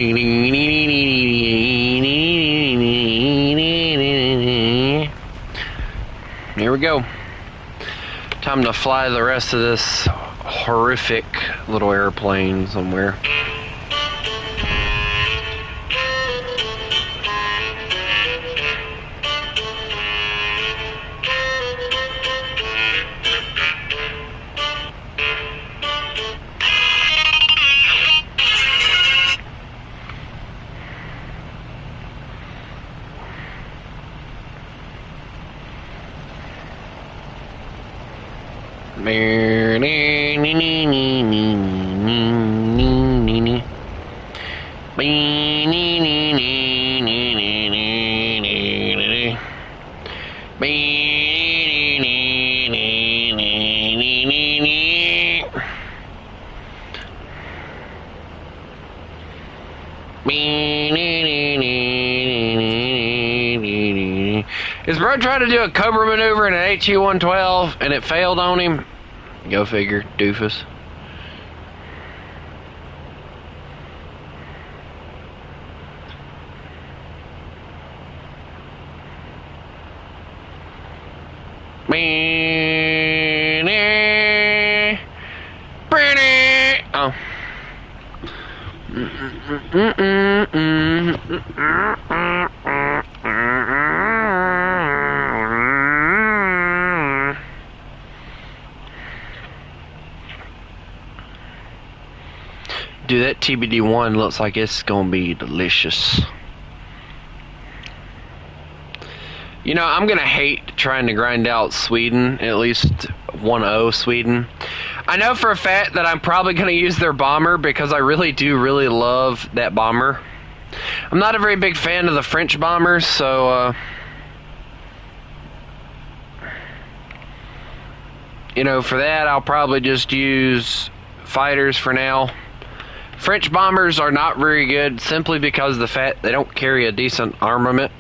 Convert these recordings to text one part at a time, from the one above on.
Here we go. Time to fly the rest of this horrific little airplane somewhere. Is bro trying to do a Cobra maneuver in an HE-112 and it failed on him? Go figure, doofus. Oh. Dude, that TBD1 looks like it's gonna be delicious. You know, I'm gonna hate trying to grind out Sweden, at least 1-0 Sweden. I know for a fact that I'm probably gonna use their bomber because I really love that bomber. I'm not a very big fan of the French bombers, so you know, for that I'll probably just use fighters for now. French bombers are not very good simply because of the fact they don't carry a decent armament.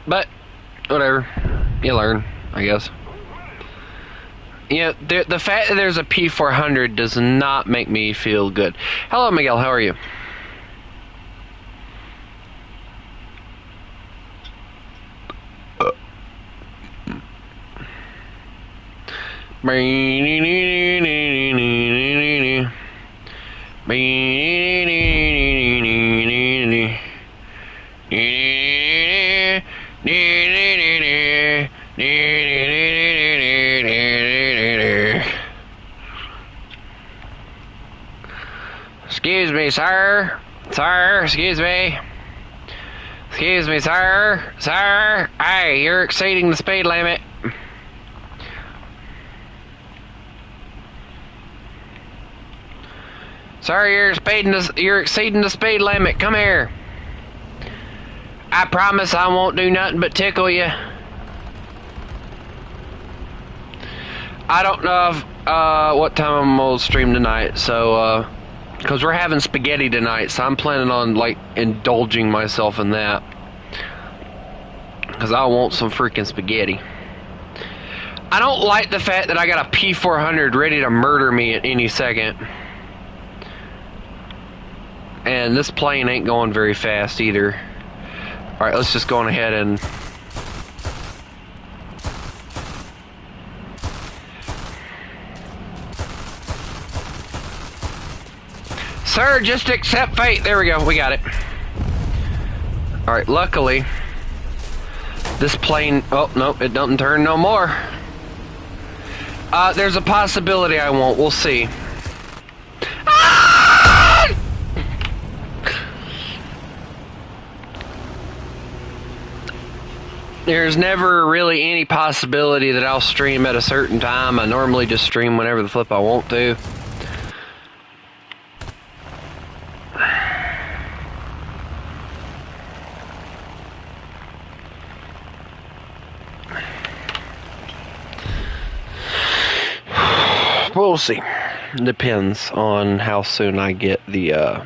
But, whatever. You learn, I guess. Yeah, the fact that there's a P400 does not make me feel good. Hello, Miguel. How are you? Excuse me, sir. Sir, excuse me. Excuse me, sir. Sir. Hey, you're exceeding the speed limit. Sir, you're exceeding the speed limit. Come here. I promise I won't do nothing but tickle you. I don't know if, what time I'm gonna stream tonight, so, because we're having spaghetti tonight, so I'm planning on, like, indulging myself in that. Because I want some freaking spaghetti. I don't like the fact that I got a P400 ready to murder me at any second. And this plane ain't going very fast either. Alright, let's just go on ahead and... Sir, just accept fate. There we go, we got it. Alright, luckily, this plane... Oh, no, it doesn't turn no more. There's a possibility I won't. We'll see. There's never really any possibility that I'll stream at a certain time. I normally just stream whenever the flip I want to. We'll see. Depends on how soon I get the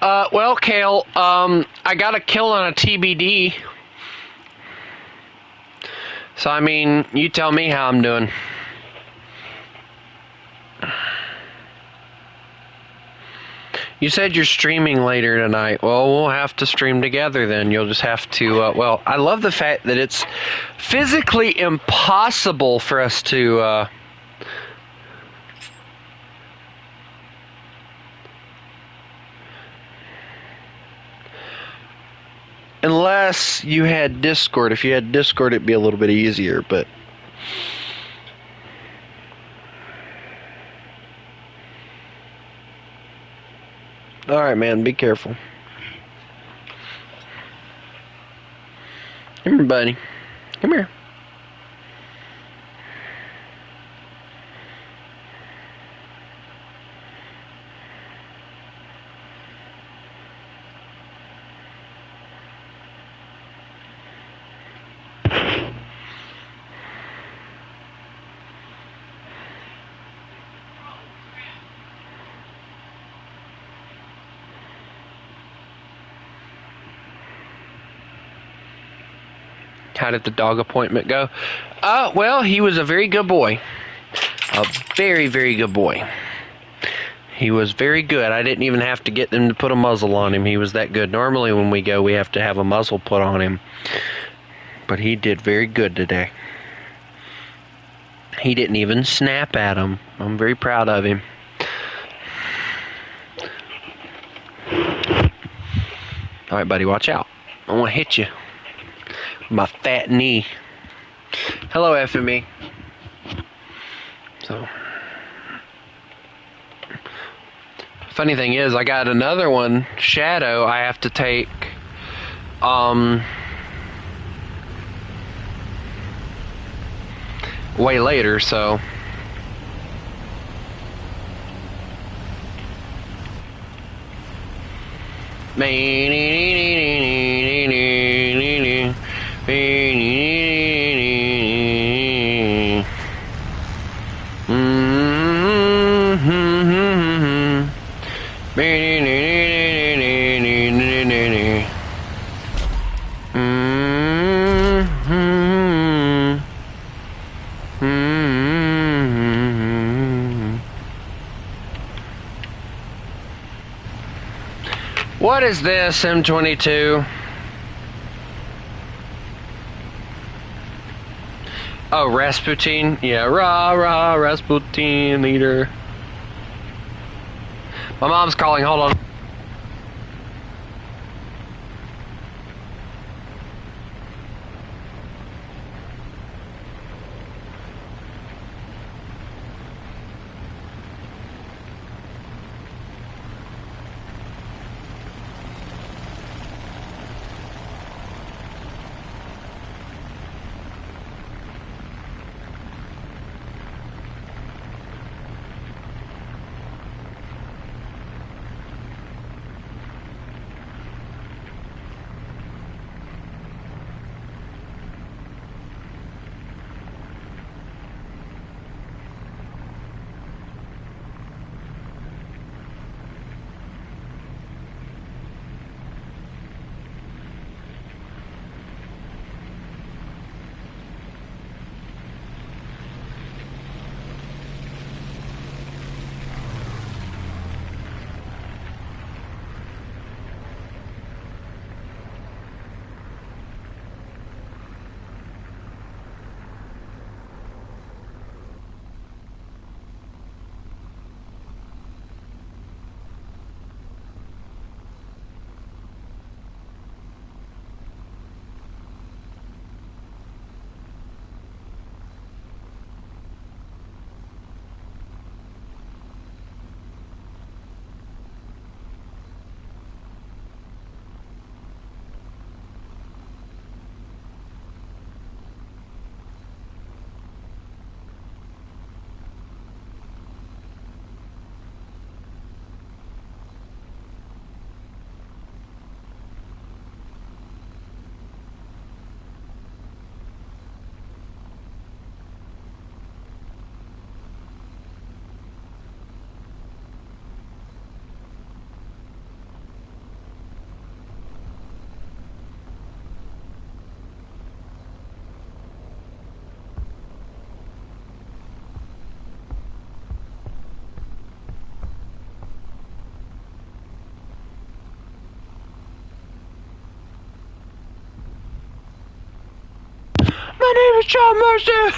Well, Kale, I got a kill on a TBD. So, I mean, you tell me how I'm doing. You said you're streaming later tonight. Well, we'll have to stream together then. You'll just have to, well, I love the fact that it's physically impossible for us to, unless you had Discord. If you had Discord, it'd be a little bit easier, but... Alright, man, be careful. Come here, buddy. Come here. How did the dog appointment go? Well, he was a very good boy. A very, very good boy. He was very good. I didn't even have to get them to put a muzzle on him. He was that good. Normally when we go, we have to have a muzzle put on him. But he did very good today. He didn't even snap at him. I'm very proud of him. Alright, buddy, watch out. I want to hit you. My fat knee. Hello, FME. So, funny thing is, I got another one, Shadow, I have to take, way later, so. What is this, M22? Oh, Rasputin? Yeah, rah, Rasputin leader. My mom's calling, hold on. My name is John Marston.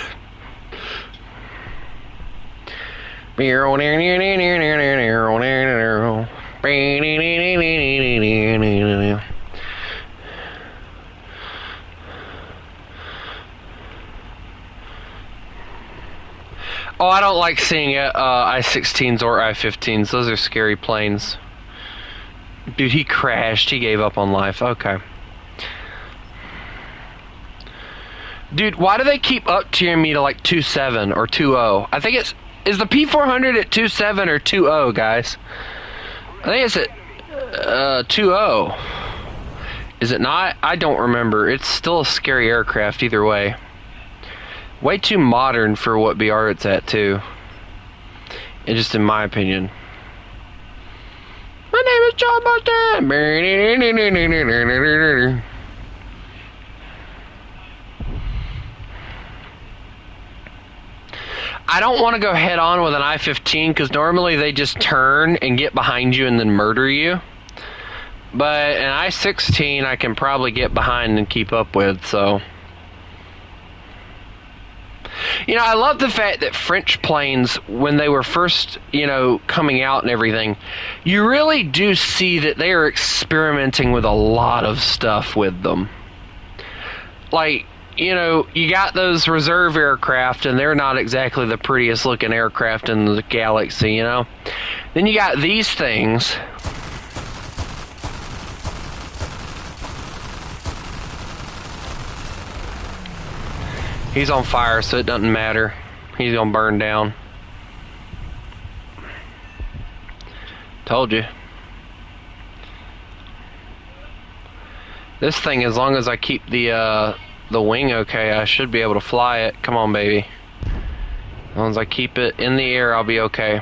Oh, I don't like seeing I-16s or I-15s. Those are scary planes. Dude, he crashed. He gave up on life. Okay. Dude, why do they keep up tiering me to like 2.7 or 2.0? I think it's... Is the P400 at 2.7 or 2.0, guys? I think it's at 2.0. Is it not? I don't remember. It's still a scary aircraft either way. Way too modern for what BR it's at, too. And just in my opinion. My name is John Marston. I don't want to go head on with an I-15 because normally they just turn and get behind you and then murder you. But an I-16 I can probably get behind and keep up with, so... You know, I love the fact that French planes, when they were first, you know, coming out and everything, you really do see that they are experimenting with a lot of stuff with them. Like, you know, you got those reserve aircraft, and they're not exactly the prettiest looking aircraft in the galaxy, you know? Then you got these things. He's on fire, so it doesn't matter. He's gonna burn down. Told you. This thing, as long as I keep the wing okay, I should be able to fly it. Come on, baby. As long as I keep it in the air, I'll be okay.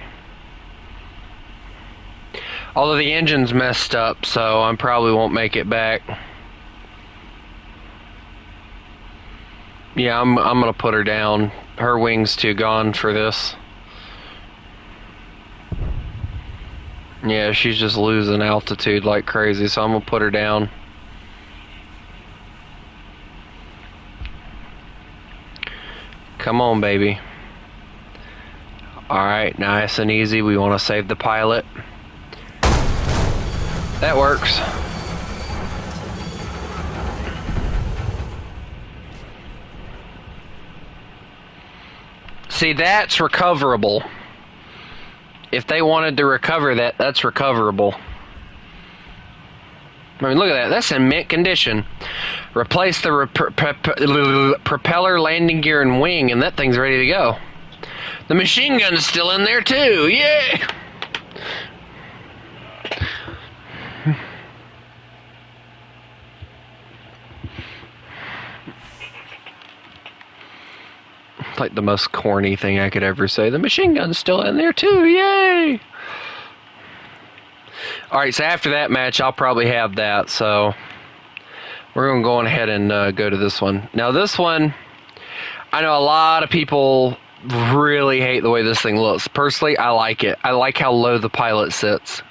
Although the engine's messed up, so I probably won't make it back. Yeah, I'm gonna put her down. Her wing's too gone for this. Yeah, she's just losing altitude like crazy, so I'm gonna put her down. Come on, baby. Alright, nice and easy. We want to save the pilot. That works. See, that's recoverable. If they wanted to recover that, that's recoverable. I mean, look at that. That's in mint condition. Replace the propeller, landing gear, and wing, and that thing's ready to go. The machine gun is still in there, too. Yeah! Like the most corny thing I could ever say. The machine gun's still in there, too. Yay! Alright, so after that match, I'll probably have that, so... We're going to go ahead and go to this one. Now, this one, I know a lot of people really hate the way this thing looks. Personally, I like it. I like how low the pilot sits.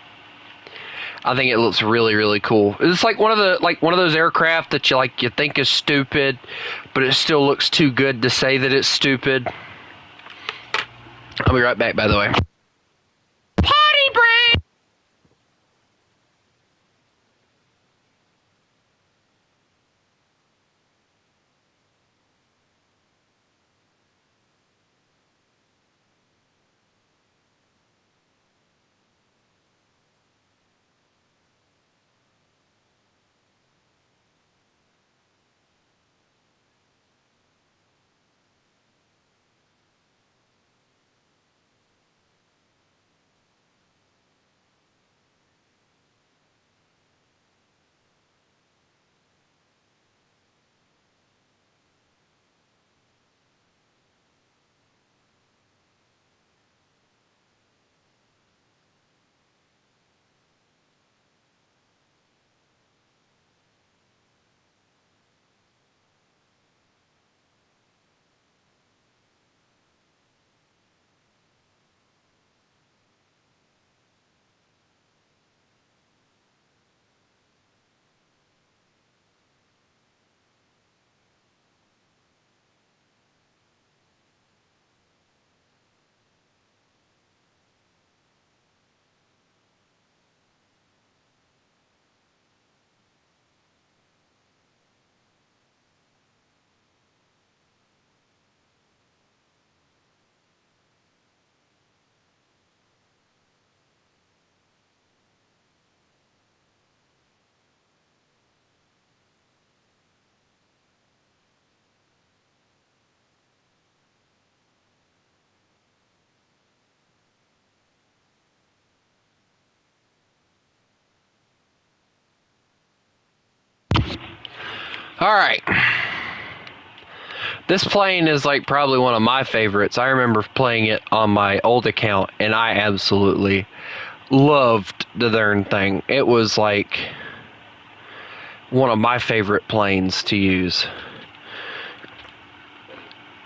I think it looks really, really cool. It's like one of those aircraft that you think is stupid, but it still looks too good to say that it's stupid. I'll be right back, by the way. Potty break! Alright. This plane is like probably one of my favorites. I remember playing it on my old account, and I absolutely loved the darn thing. It was like one of my favorite planes to use.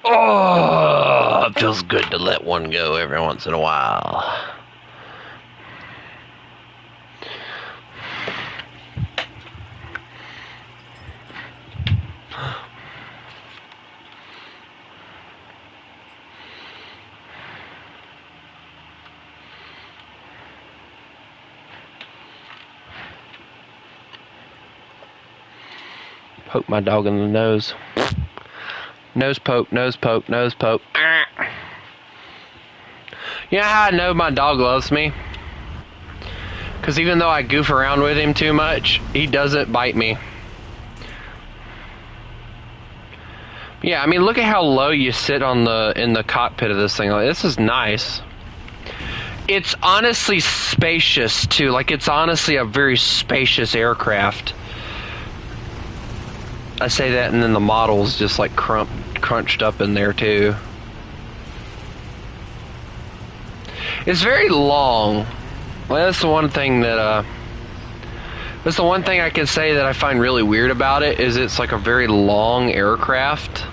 Oh, it feels good to let one go every once in a while. Poke my dog in the nose. Nose poke, nose poke, nose poke. You know how I know my dog loves me? Because even though I goof around with him too much, he doesn't bite me. Yeah, I mean, look at how low you sit on in the cockpit of this thing. Like, this is nice. It's honestly spacious too. Like, it's honestly a very spacious aircraft. I say that, and then the model's just like crunched up in there too. It's very long. Well, that's the one thing that that's the one thing I can say that I find really weird about it, is it's like a very long aircraft,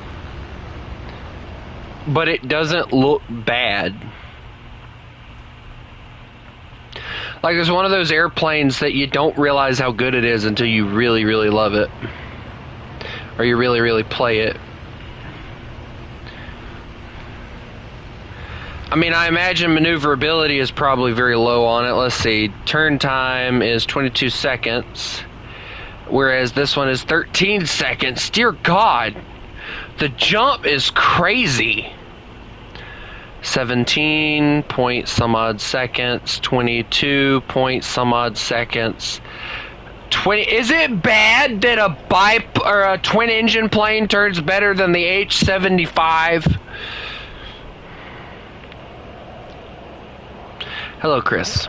but it doesn't look bad. Like, there's one of those airplanes that you don't realize how good it is until you really, really love it. Or you really, really play it. I mean, I imagine maneuverability is probably very low on it. Let's see. Turn time is 22 seconds. Whereas this one is 13 seconds. Dear God. The jump is crazy. 17 point some odd seconds. 22 point some odd seconds. 20. Is it bad that a twin engine plane turns better than the H-75? Hello, Chris.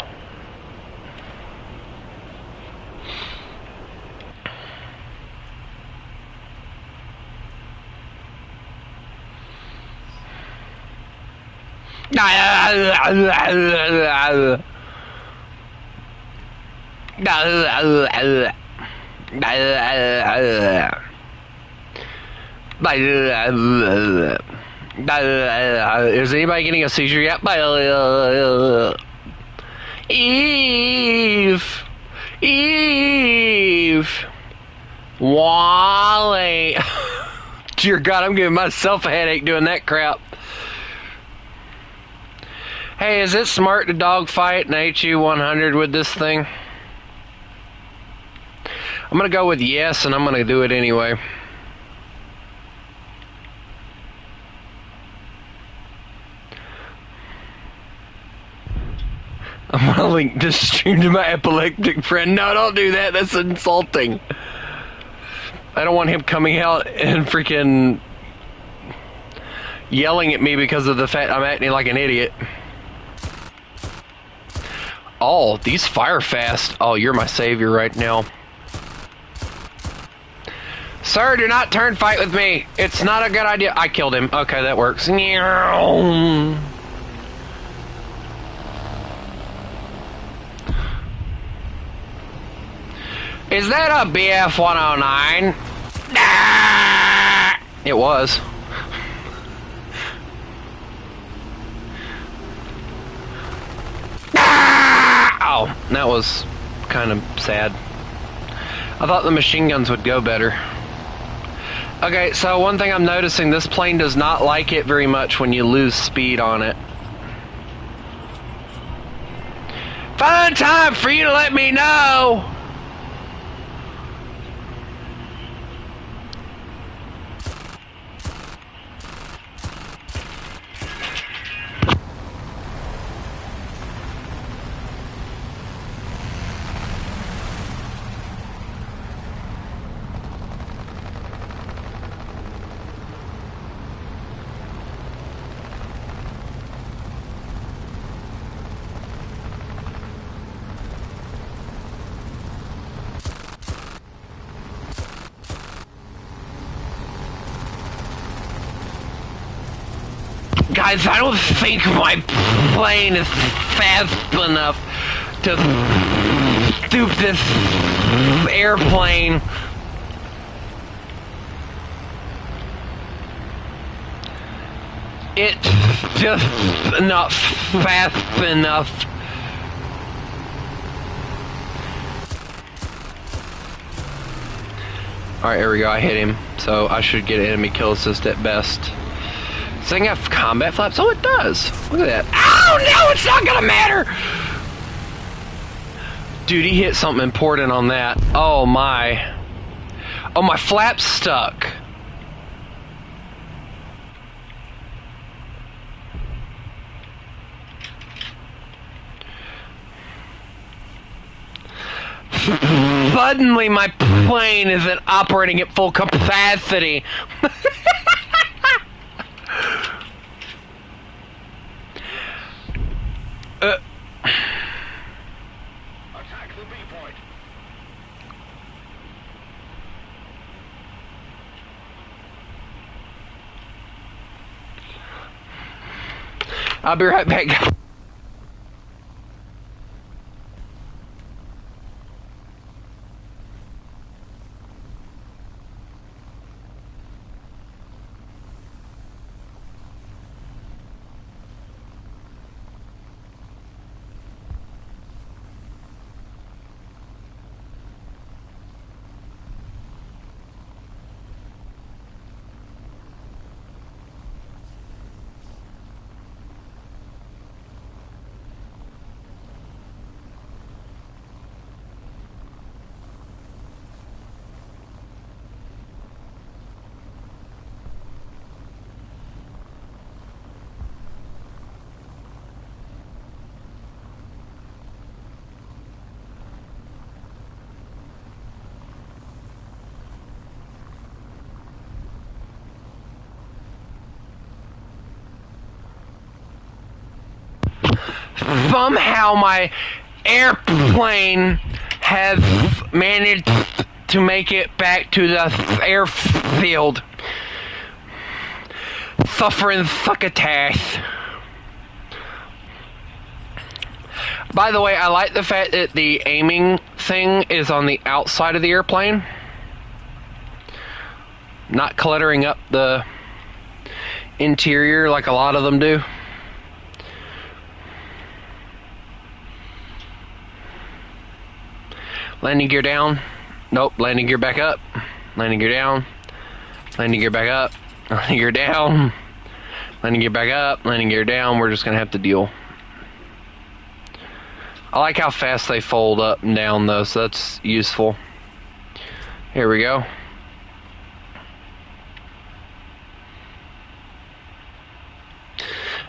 Is anybody getting a seizure yet? Eve! Wally! Dear God, I'm giving myself a headache doing that crap. Hey, is it smart to dogfight an HU 100 with this thing? I'm gonna go with yes, and I'm gonna do it anyway. I'm gonna link this stream to my epileptic friend. No, don't do that. That's insulting. I don't want him coming out and freaking yelling at me because of the fact I'm acting like an idiot. Oh, these fire fast. Oh, you're my savior right now. Sir, do not turn fight with me. It's not a good idea. I killed him. Okay, that works. Is that a BF 109? It was. Oh, that was kind of sad. I thought the machine guns would go better. Okay, so one thing I'm noticing, this plane does not like it very much when you lose speed on it. Find time for you to let me know! Guys, I don't think my plane is fast enough to stoop this airplane. It's just not fast enough. Alright, here we go. I hit him. So I should get enemy kill assist at best. Does this thing have combat flaps? Oh, it does. Look at that. Oh, no, it's not gonna matter! Dude, he hit something important on that. Oh, my. Oh, my flap's stuck. Suddenly, my plane isn't operating at full capacity. Attack the B point. I'll be right back. Somehow my airplane has managed to make it back to the airfield. Suffering succotash. By the way, I like the fact that the aiming thing is on the outside of the airplane, not cluttering up the interior like a lot of them do. Landing gear down. Nope, landing gear back up. Landing gear down. Landing gear back up. Landing gear down. Landing gear back up. Landing gear down. We're just gonna have to deal. I like how fast they fold up and down though, so that's useful. Here we go.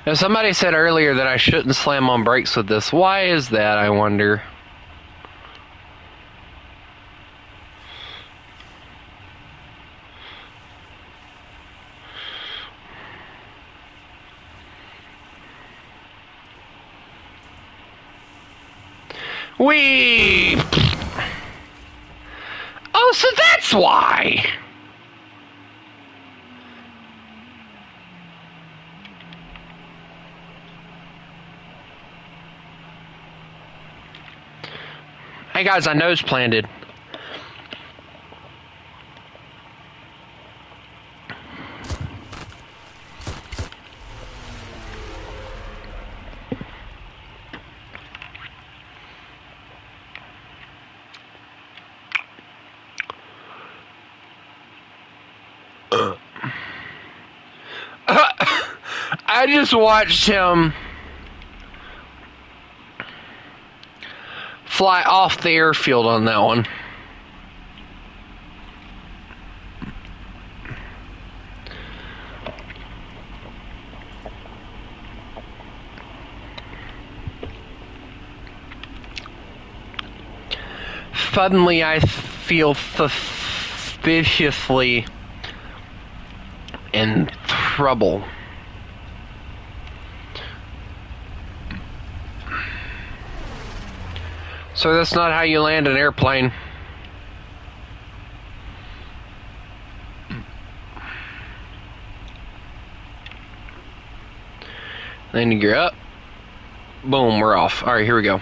Now somebody said earlier that I shouldn't slam on brakes with this. Why is that, I wonder? Whee! Oh, so that's why! Hey guys, I nose planted. I just watched him fly off the airfield on that one. Suddenly I feel suspiciously in trouble. So that's not how you land an airplane. Landing gear up. Boom, we're off. Alright, here we go.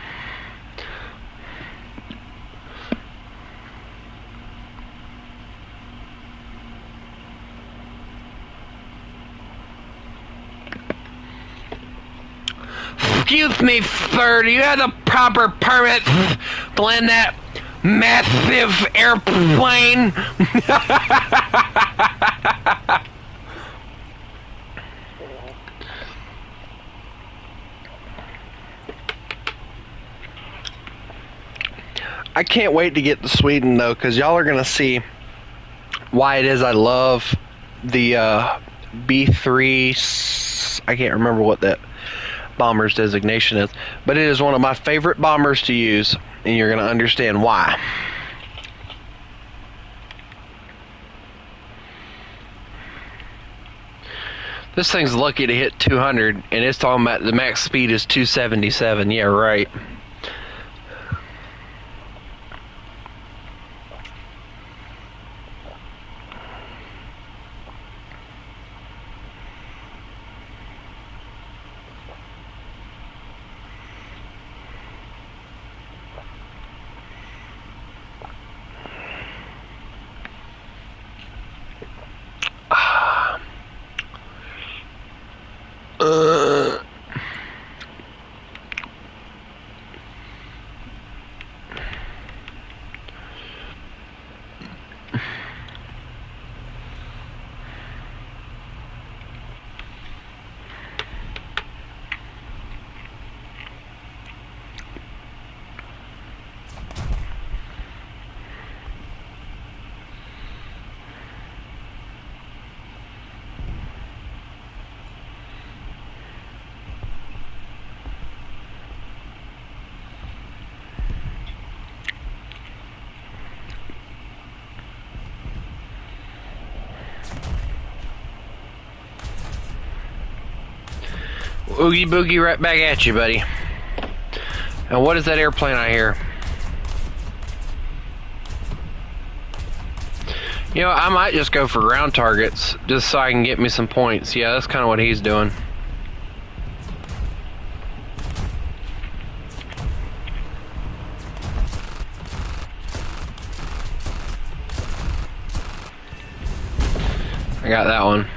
Excuse me, sir, do you have the proper permit to land that massive airplane? I can't wait to get to Sweden, though, because y'all are going to see why it is I love the B3... I can't remember what that bomber's designation is, but it is one of my favorite bombers to use, and you're going to understand why. This thing's lucky to hit 200, and it's talking about the max speed is 277. Yeah, right. Oogie boogie right back at you, buddy. And what is that airplane I hear? You know, I might just go for ground targets just so I can get me some points. Yeah, that's kind of what he's doing. I got that one.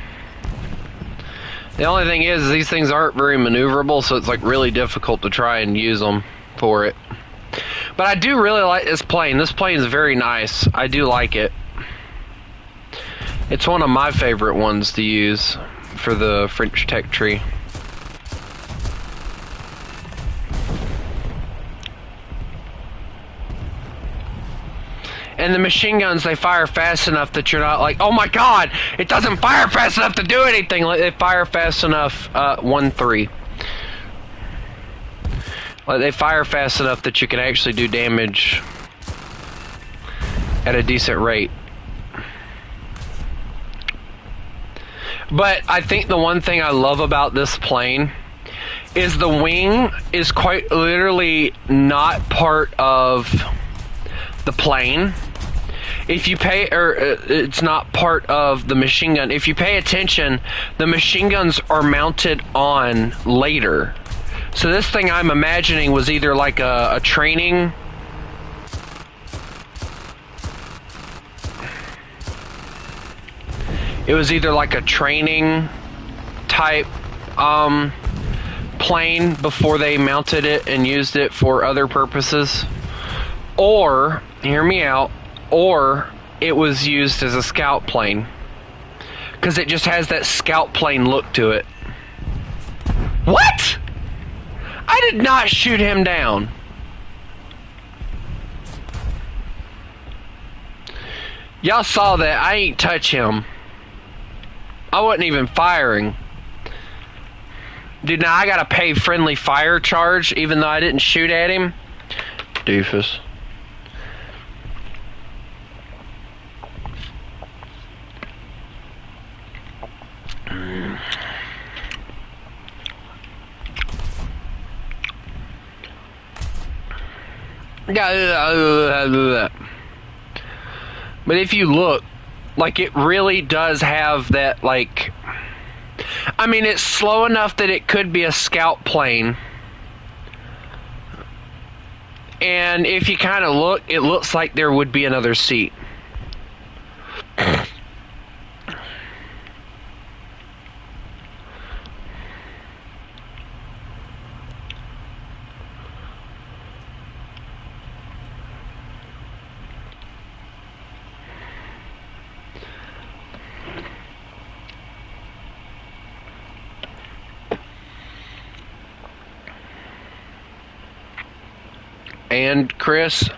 The only thing is these things aren't very maneuverable, so it's like really difficult to try and use them for it. But I do really like this plane. This plane is very nice. I do like it. It's one of my favorite ones to use for the French tech tree. And the machine guns, they fire fast enough that you're not like, oh my god, it doesn't fire fast enough to do anything. Like, they fire fast enough, 1-3. Like, they fire fast enough that you can actually do damage at a decent rate. But I think the one thing I love about this plane is the wing is quite literally not part of the plane. If you pay, or it's not part of the machine gun. If you pay attention, the machine guns are mounted on later. So this thing I'm imagining was either like a training. It was either like a training type plane before they mounted it and used it for other purposes. Or, hear me out, or it was used as a scout plane. Because it just has that scout plane look to it. What? I did not shoot him down. Y'all saw that. I ain't touch him. I wasn't even firing. Dude, now I gotta pay friendly fire charge even though I didn't shoot at him? Doofus. But if you look, like, it really does have that, like, I mean, it's slow enough that it could be a scout plane. And if you kind of look, it looks like there would be another seat. And Chris,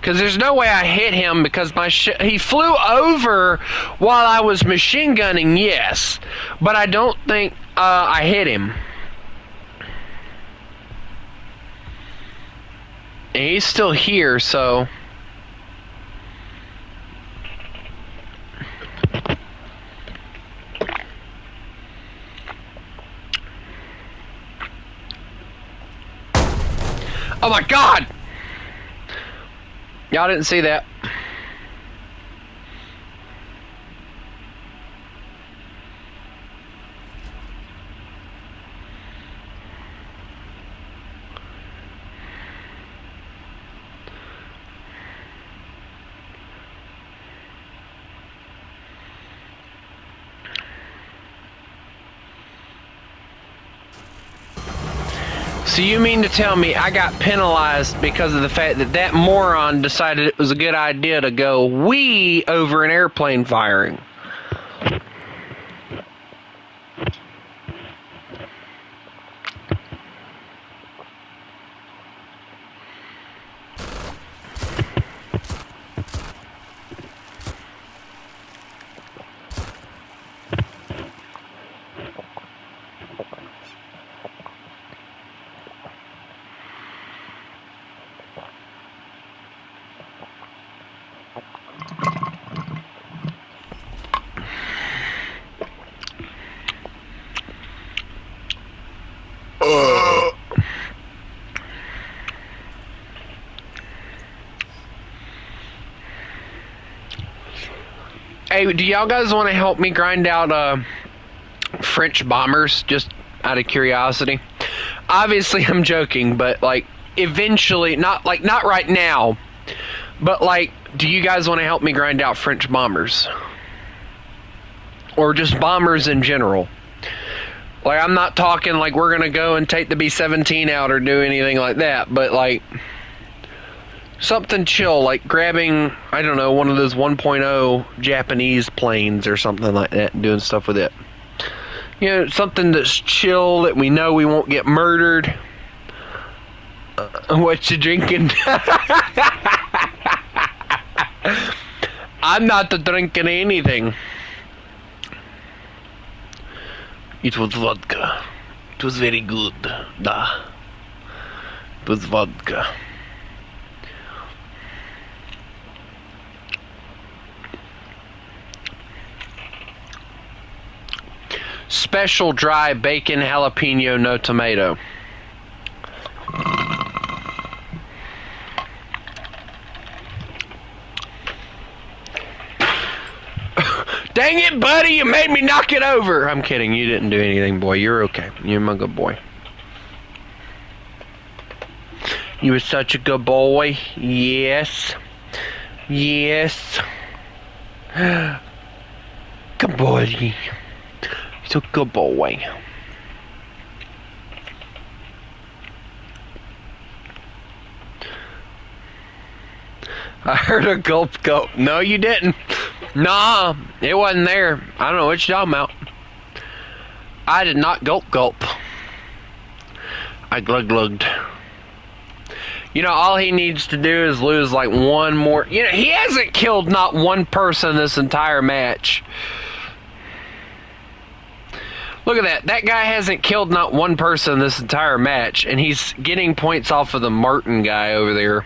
because there's no way I hit him because he flew over while I was machine gunning, yes, but I don't think I hit him. And he's still here, so... Oh my God! Y'all didn't see that. So you mean to tell me I got penalized because of the fact that that moron decided it was a good idea to go wee over an airplane firing? Hey, do y'all guys want to help me grind out French bombers, just out of curiosity? Obviously, I'm joking, but like eventually, not right now, but like, do you guys want to help me grind out French bombers? Or just bombers in general? Like, I'm not talking like we're gonna go and take the B-17 out or do anything like that, but like something chill, like grabbing, I don't know, one of those 1.0 Japanese planes or something like that and doing stuff with it. You know, something that's chill that we know we won't get murdered. What you drinking? I'm not drinking anything. It was vodka. It was very good. Da. It was vodka. Special dry bacon jalapeno, no tomato. Dang it, buddy, you made me knock it over. I'm kidding, you didn't do anything, boy. You're okay. You're my good boy. You were such a good boy. Yes. Yes. Good boy. So good boy. I heard a gulp gulp. No, you didn't. Nah, it wasn't there. I don't know what you're talking about. I did not gulp gulp. I glug glugged. You know, all he needs to do is lose like one more. You know, he hasn't killed not one person this entire match. Look at that. That guy hasn't killed not one person this entire match, and he's getting points off of the Martin guy over there.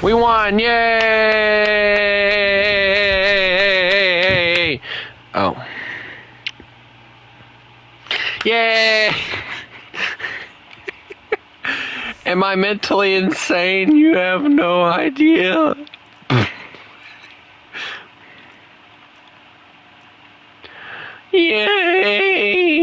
We won! Yay! Oh. Yay! Am I mentally insane? You have no idea. Yay!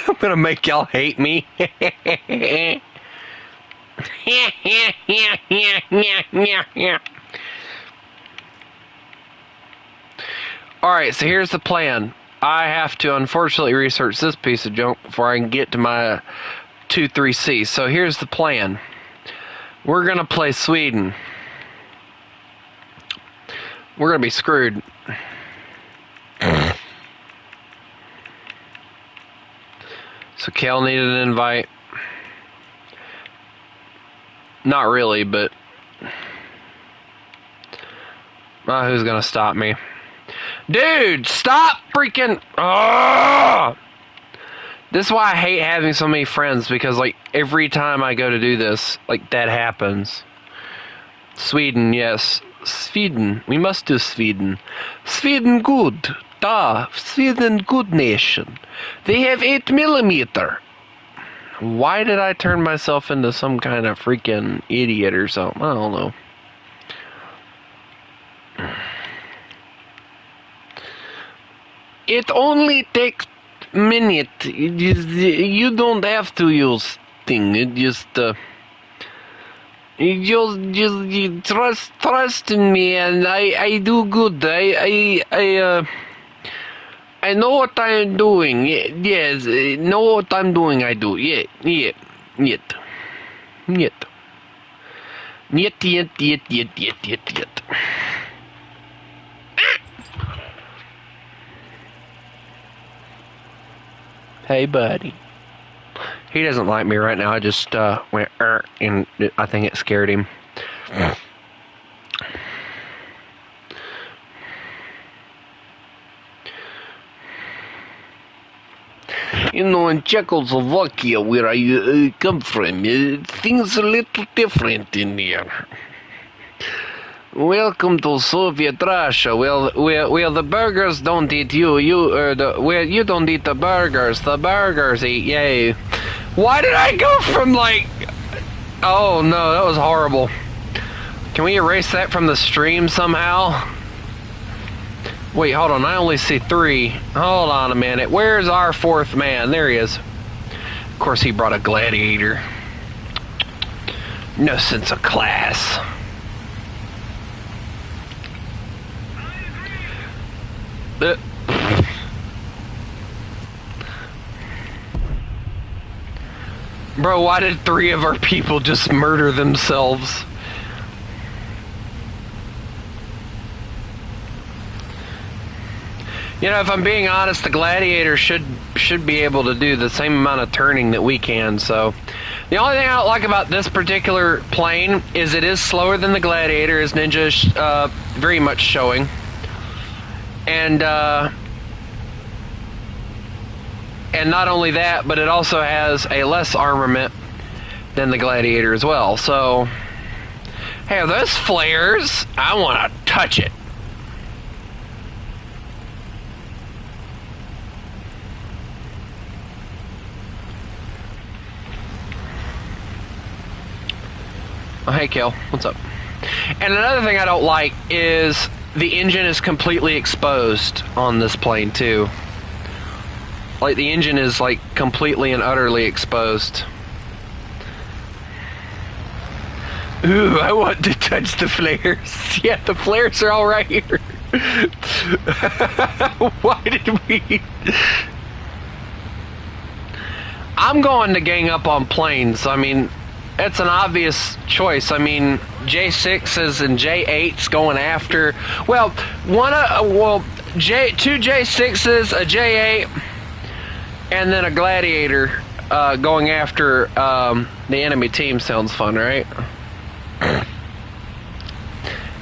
I'm gonna make y'all hate me. Alright, so here's the plan. I have to unfortunately research this piece of junk before I can get to my 2-3C. So here's the plan. We're gonna play Sweden. We're gonna be screwed. So Kel needed an invite. Not really, but who's gonna stop me? Dude, stop freaking! Oh! This is why I hate having so many friends, because like every time I go to do this, like that happens. Sweden, yes. Sweden. We must do Sweden. Sweden good. Da. Sweden good nation. They have 8mm. Why did I turn myself into some kind of freaking idiot or something? I don't know. It only takes minute. You don't have to use thing. It just you trust in me, and I do good. I know what I'm doing. Yes, know what I'm doing. I do. Yet. Hey, buddy. He doesn't like me right now. I just went, and I think it scared him. You know, in Czechoslovakia, where I come from, things are a little different in here. Welcome to Soviet Russia. Well, the burgers don't eat you. You don't eat the burgers. The burgers eat you. Why did I go from like? Oh no, that was horrible. Can we erase that from the stream somehow? Wait, hold on. I only see 3. Hold on a minute. Where's our 4th man? There he is. Of course, he brought a gladiator. No sense of class. Bro, why did 3 of our people just murder themselves? You know, if I'm being honest, the gladiator should be able to do the same amount of turning that we can, so. The only thing I don't like about this particular plane is it is slower than the gladiator, as Ninja is very much showing. And not only that, but it also has a less armament than the gladiator as well. So, hey, are those flares? I want to touch it. Oh, hey, Kel. What's up? And another thing I don't like is the engine is completely exposed on this plane, too. Like, the engine is, like, completely and utterly exposed. Ooh, I want to touch the flares. Yeah, the flares are all right here. Why did we... I'm going to gang up on planes. I mean, it's an obvious choice. I mean, J6s and J8s going after... Well, two J6s, a J8, and then a gladiator. going after the enemy team sounds fun, right?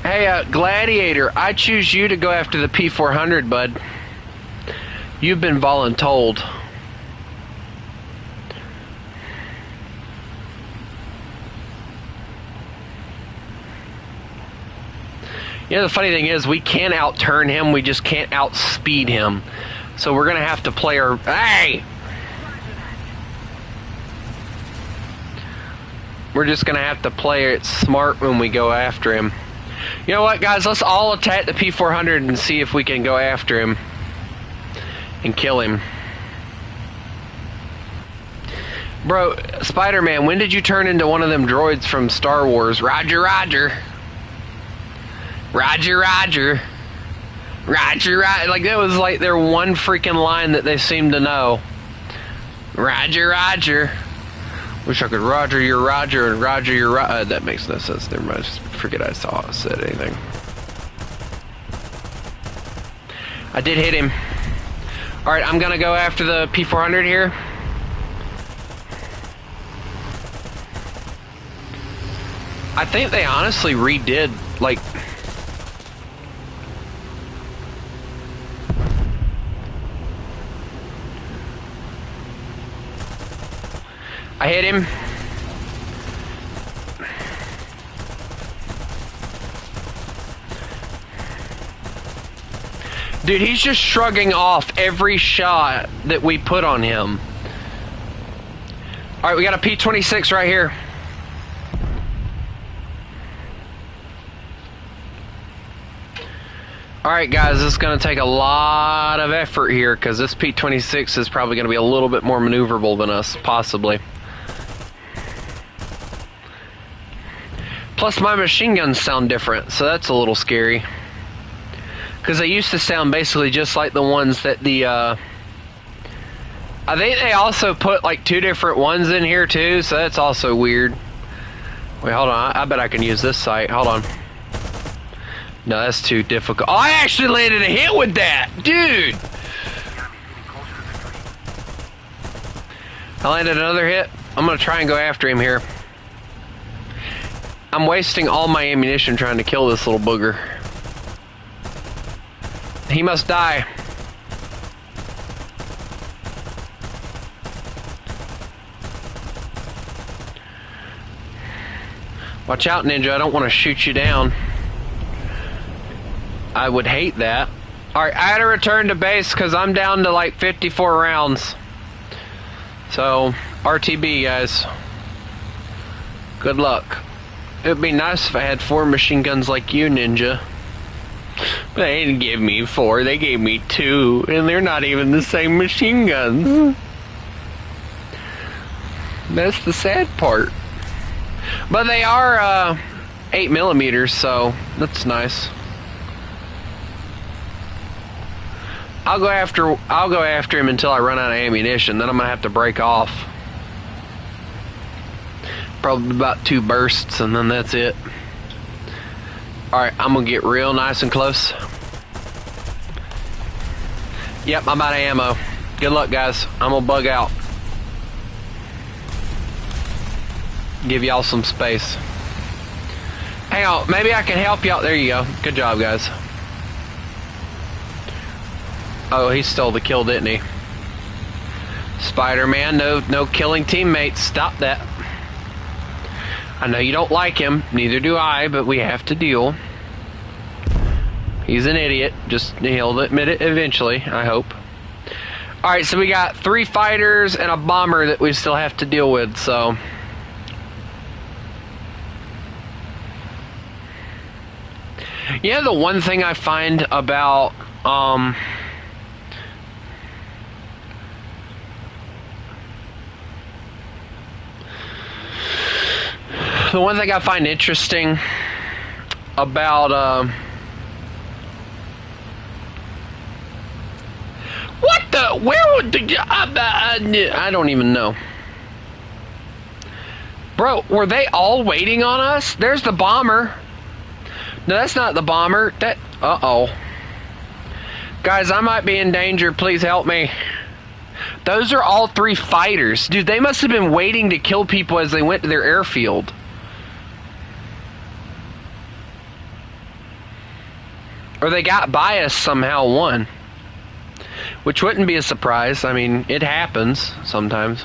Hey, Gladiator, I choose you to go after the P400, bud. You've been voluntold. You know, the funny thing is, we can outturn him, we just can't outspeed him. So we're gonna have to play our... Hey! We're just gonna have to play it smart when we go after him. You know what, guys? Let's all attack the P400 and see if we can go after him and kill him. Bro, Spider-Man, when did you turn into one of them droids from Star Wars? Roger, roger. Roger, roger. Roger, roger. Like, that was like their one freaking line that they seemed to know. Roger, roger. Wish I could roger your roger and roger your that makes no sense. Never mind. Just forget I said anything. I did hit him. Alright, I'm gonna go after the P400 here. I think they honestly redid, like... I hit him. Dude, he's just shrugging off every shot that we put on him. Alright, we got a P-26 right here. Alright guys, this is going to take a lot of effort here because this P-26 is probably going to be a little bit more maneuverable than us, possibly. Plus my machine guns sound different, so that's a little scary. Because they used to sound basically just like the ones that the, I think they also put like 2 different ones in here too, so that's also weird. Wait, hold on, I bet I can use this sight, hold on. No, that's too difficult. Oh, I actually landed a hit with that! Dude! I landed another hit. I'm gonna try and go after him here. I'm wasting all my ammunition trying to kill this little booger. He must die. Watch out, Ninja. I don't want to shoot you down. I would hate that. Alright, I had to return to base because I'm down to like 54 rounds. So, RTB, guys. Good luck. It would be nice if I had 4 machine guns like you, Ninja. But they didn't give me 4, they gave me 2, and they're not even the same machine guns. That's the sad part. But they are 8mm, so that's nice. I'll go after him until I run out of ammunition, then I'm gonna have to break off. Probably about 2 bursts and then that's it. Alright, I'm gonna get real nice and close. Yep, I'm out of ammo. Good luck, guys. I'm gonna bug out. Give y'all some space. Hang on, maybe I can help you out. There you go. Good job, guys. Oh, he stole the kill, didn't he? Spider-Man, no killing teammates. Stop that. I know you don't like him, neither do I, but we have to deal. He's an idiot. Just, he'll admit it eventually, I hope. Alright, so we got 3 fighters and a bomber that we still have to deal with, so... Yeah, the one thing I find about, the one thing I find interesting about, what the, where would the, I don't even know. Bro, were they all waiting on us? There's the bomber. No, that's not the bomber. That, uh-oh. Guys, I might be in danger. Please help me. Those are all 3 fighters. Dude, they must have been waiting to kill people as they went to their airfield. Or they got by us somehow, won. Which wouldn't be a surprise. I mean, it happens sometimes.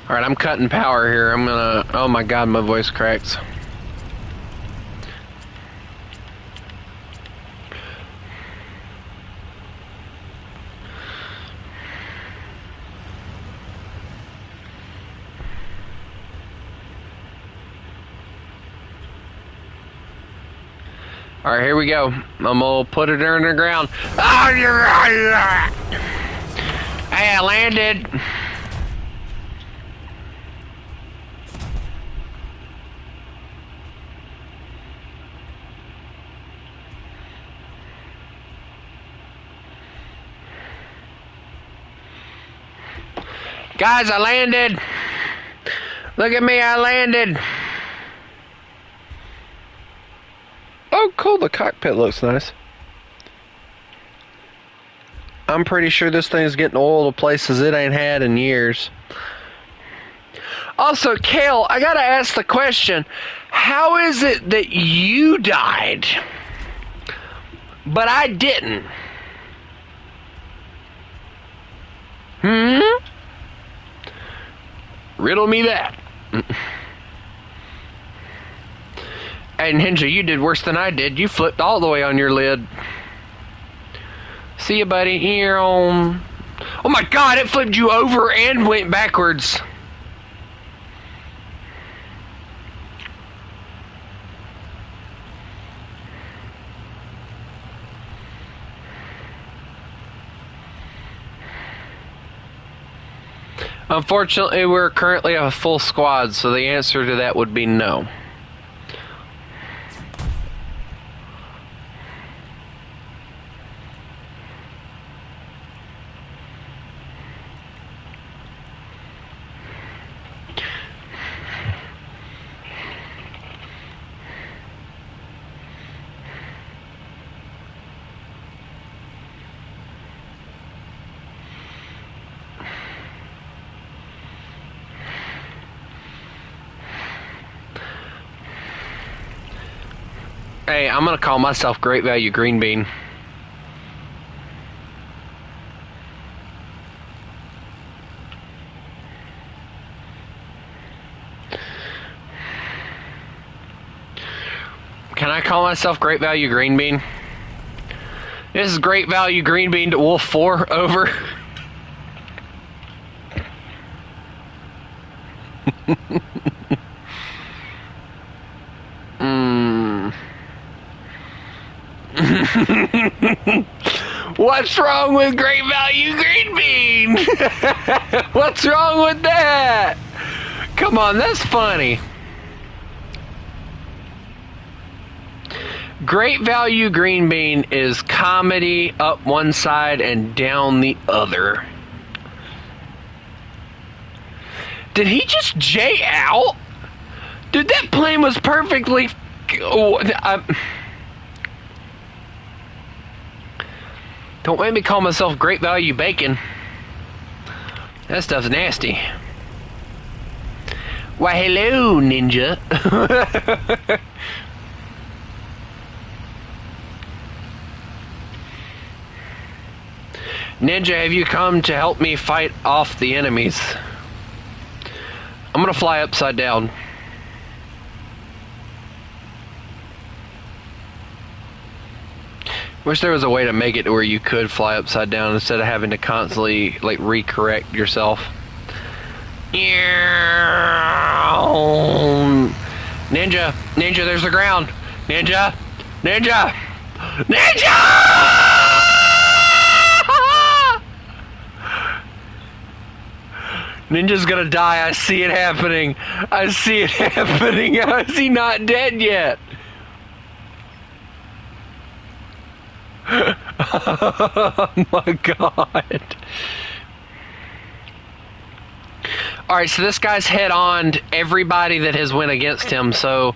Alright, I'm cutting power here. I'm gonna... Oh my god, my voice cracks. Alright, here we go. I'm gonna put it in the ground. Hey, I landed. Guys, I landed. Look at me, I landed. Oh, cool, the cockpit looks nice. I'm pretty sure this thing's getting oil to places it ain't had in years. Also, Kale, I gotta ask the question, how is it that you died, but I didn't? Riddle me that. Hey, Ninja, you did worse than I did. You flipped all the way on your lid. See ya, buddy. Here on. Oh my god, it flipped you over and went backwards. Unfortunately, we're currently a full squad, so the answer to that would be no. Hey, I'm gonna call myself Great Value Green Bean. Can I call myself Great Value Green Bean? This is Great Value Green Bean to Wolf 4, over. What's wrong with Great Value Green Bean? What's wrong with that? Come on, that's funny. Great Value Green Bean is comedy up one side and down the other. Did he just J out? Dude, that plane was perfectly... Don't make me call myself Great Value Bacon. That stuff's nasty. Why, hello, Ninja. Ninja, have you come to help me fight off the enemies? I'm gonna fly upside down. Wish there was a way to make it to where you could fly upside down instead of having to constantly, like, recorrect yourself. Ninja! Ninja, there's the ground! Ninja! Ninja! Ninja! Ninja's gonna die. I see it happening. I see it happening. How is he not dead yet? Oh my god. Alright, so this guy's head-on everybody that has went against him, so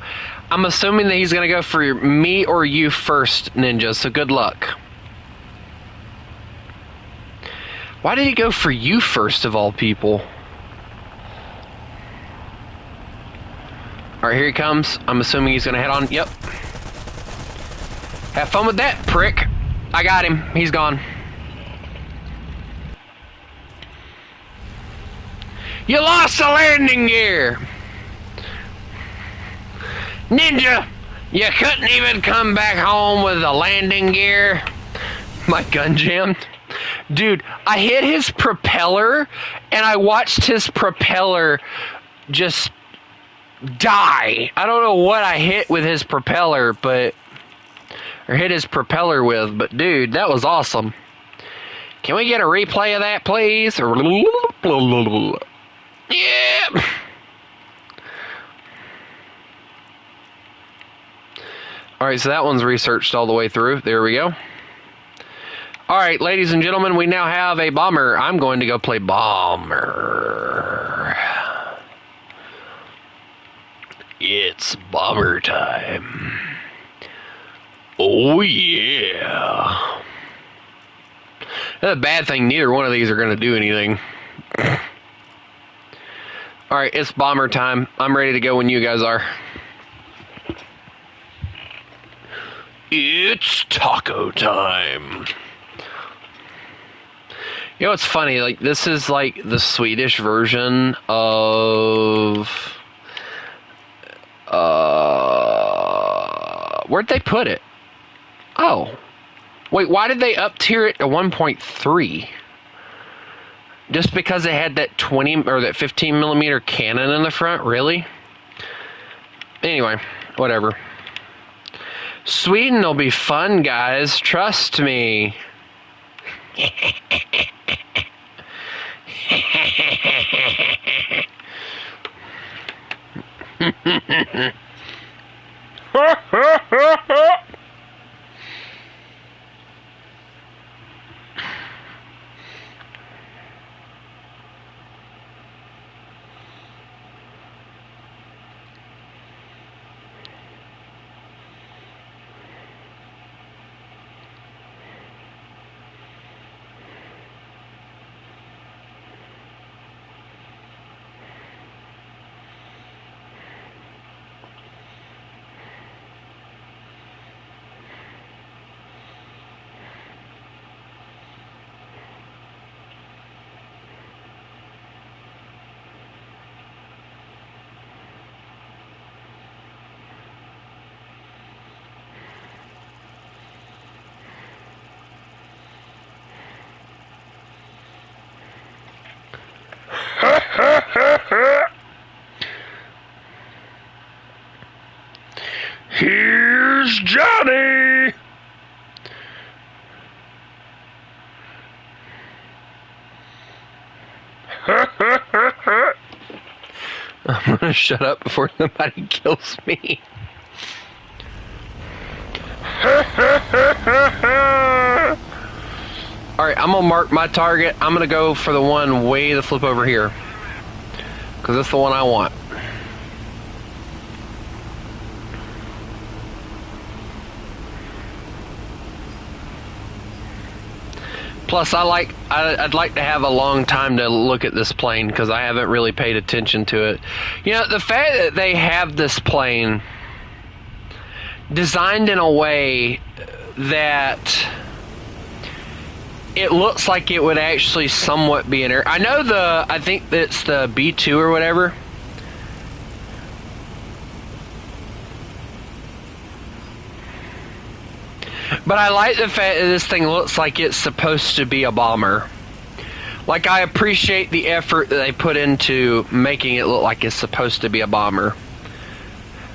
I'm assuming that he's gonna go for me or you first, Ninja, so good luck. Why did he go for you first of all people? Alright, here he comes. I'm assuming he's gonna head on. Yep. Have fun with that, prick. I got him. He's gone. You lost the landing gear! Ninja! You couldn't even come back home with the landing gear? My gun jammed. Dude, I hit his propeller, and I watched his propeller just die. I don't know what I hit with his propeller, but... or hit his propeller with, but dude, that was awesome. Can we get a replay of that, please? Yeah! Alright, so that one's researched all the way through. There we go. Alright, ladies and gentlemen, we now have a bomber. I'm going to go play bomber. It's bomber time. Oh, yeah. That's a bad thing. Neither one of these are going to do anything. Alright, it's bomber time. I'm ready to go when you guys are. It's taco time. You know what's funny? Like, this is like the Swedish version of... where'd they put it? Oh. Wait, why did they up tier it to 1.3? Just because it had that 20 or that 15 millimeter cannon in the front? Really? Anyway, whatever. Sweden will be fun, guys. Trust me. Here's Johnny. I'm gonna shut up before somebody kills me. Alright, I'm gonna mark my target. I'm gonna go for the one way the flip over here, because that's the one I want. Plus, I'd like to have a long time to look at this plane, because I haven't really paid attention to it. You know, the fact that they have this plane designed in a way that it looks like it would actually somewhat be an air. I think it's the B2 or whatever. But I like the fact that this thing looks like it's supposed to be a bomber. Like, I appreciate the effort that they put into making it look like it's supposed to be a bomber.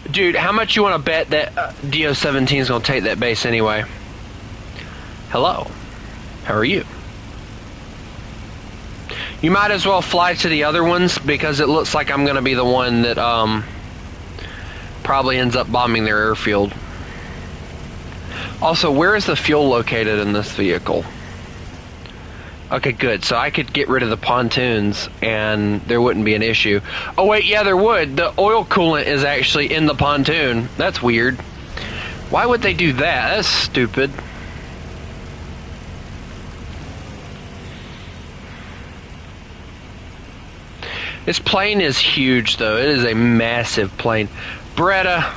Dude, how much you want to bet that DO-17 is going to take that base anyway? Hello. How are you? You might as well fly to the other ones, because it looks like I'm going to be the one that probably ends up bombing their airfield. Also, where is the fuel located in this vehicle? Okay, good. So I could get rid of the pontoons and there wouldn't be an issue. Oh, wait, yeah, there would. The oil coolant is actually in the pontoon. That's weird. Why would they do that? That's stupid. This plane is huge, though. It is a massive plane. Beretta.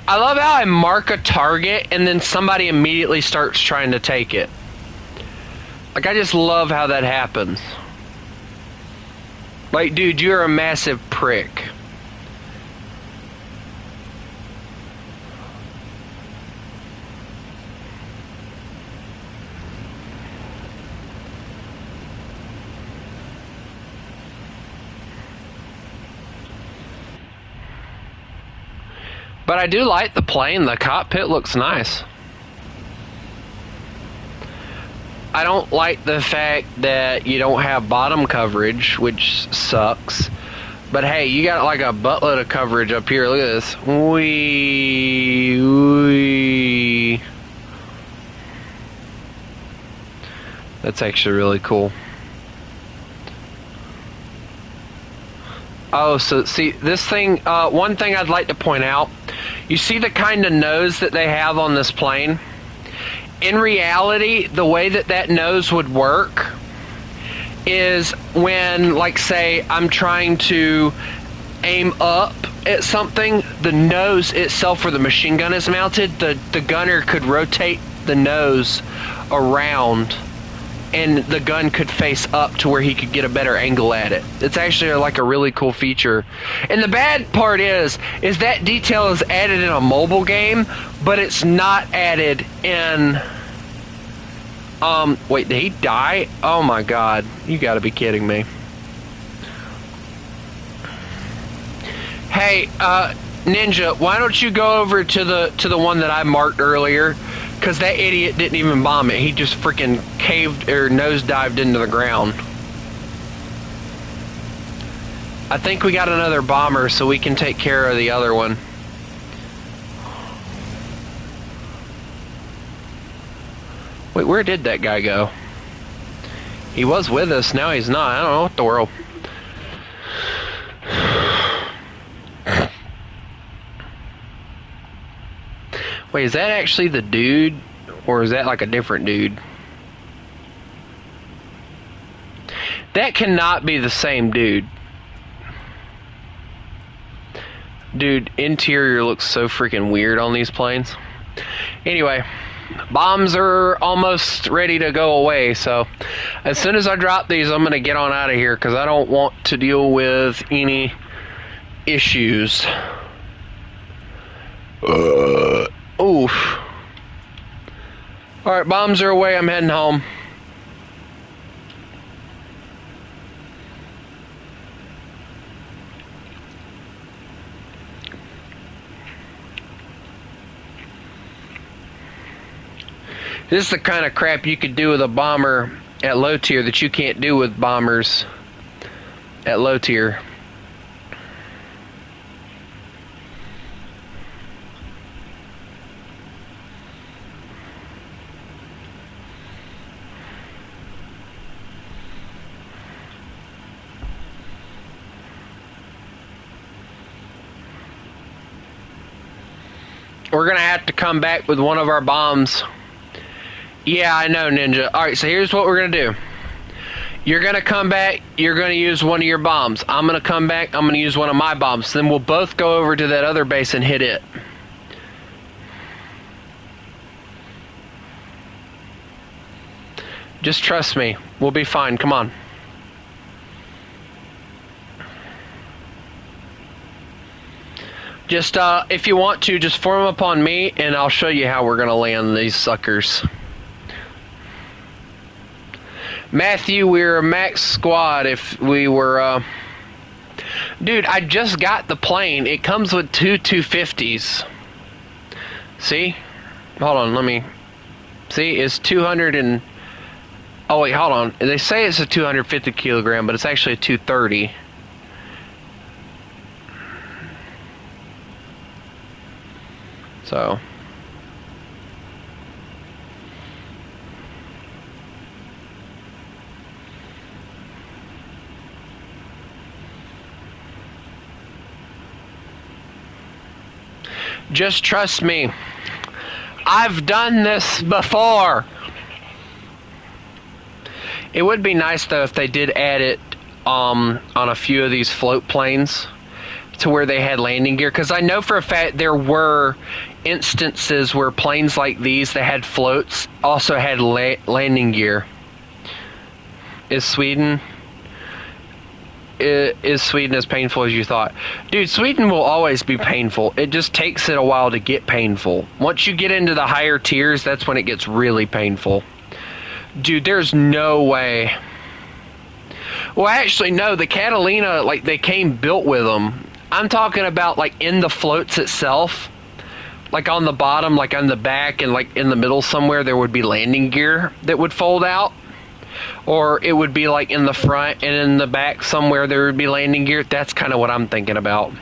I love how I mark a target and then somebody immediately starts trying to take it. Like, I just love how that happens. Like, dude, you're a massive prick. But I do like the plane. The cockpit looks nice. I don't like the fact that you don't have bottom coverage, which sucks. But hey, you got like a buttload of coverage up here. Look at this. Wee, wee. That's actually really cool. Oh, so see, this thing, one thing I'd like to point out, you see the kind of nose that they have on this plane? In reality, the way that that nose would work is when, like, say, I'm trying to aim up at something, the nose itself where the machine gun is mounted, the gunner could rotate the nose around and the gun could face up to where he could get a better angle at it. It's actually like a really cool feature. And the bad part is that detail is added in a mobile game, but it's not added in... wait, did he die? Oh my god, you gotta be kidding me. Hey, Ninja, why don't you go over to the one that I marked earlier? Because that idiot didn't even bomb it. He just freaking caved or nosedived into the ground. I think we got another bomber, so we can take care of the other one. Wait, where did that guy go? He was with us, now he's not. I don't know what the world. Wait, is that actually the dude? Or is that like a different dude? That cannot be the same dude. Dude, interior looks so freaking weird on these planes. Anyway, bombs are almost ready to go away, so as soon as I drop these, I'm going to get on out of here because I don't want to deal with any issues. Oof. Alright, bombs are away, I'm heading home. This is the kind of crap you could do with a bomber at low tier that you can't do with bombers at low tier. We're gonna have to come back with one of our bombs. Yeah, I know, Ninja. Alright, so here's what we're gonna do. You're gonna come back, you're gonna use one of your bombs. I'm gonna come back, I'm gonna use one of my bombs. Then we'll both go over to that other base and hit it. Just trust me. We'll be fine. Come on. Just, if you want to, just form upon me, and I'll show you how we're gonna land these suckers. Matthew, we're a max squad if we were, Dude, I just got the plane. It comes with two 250s. See? Hold on, let me... See, it's 200 and... Oh, wait, hold on. They say it's a 250 kilogram, but it's actually a 230. So. Just trust me. I've done this before. It would be nice though if they did add it on a few of these float planes to where they had landing gear, because I know for a fact there were instances where planes like these that had floats also had landing gear. Is Sweden as painful as you thought? Dude, Sweden will always be painful. It just takes it a while to get painful. Once you get into the higher tiers, that's when it gets really painful. Dude, there's no way. Well, actually, no. The Catalina, like, they came built with them. I'm talking about, like, in the floats itself. Like, on the bottom, like, on the back, and, like, in the middle somewhere, there would be landing gear that would fold out. Or it would be, like, in the front and in the back somewhere there would be landing gear. That's kind of what I'm thinking about.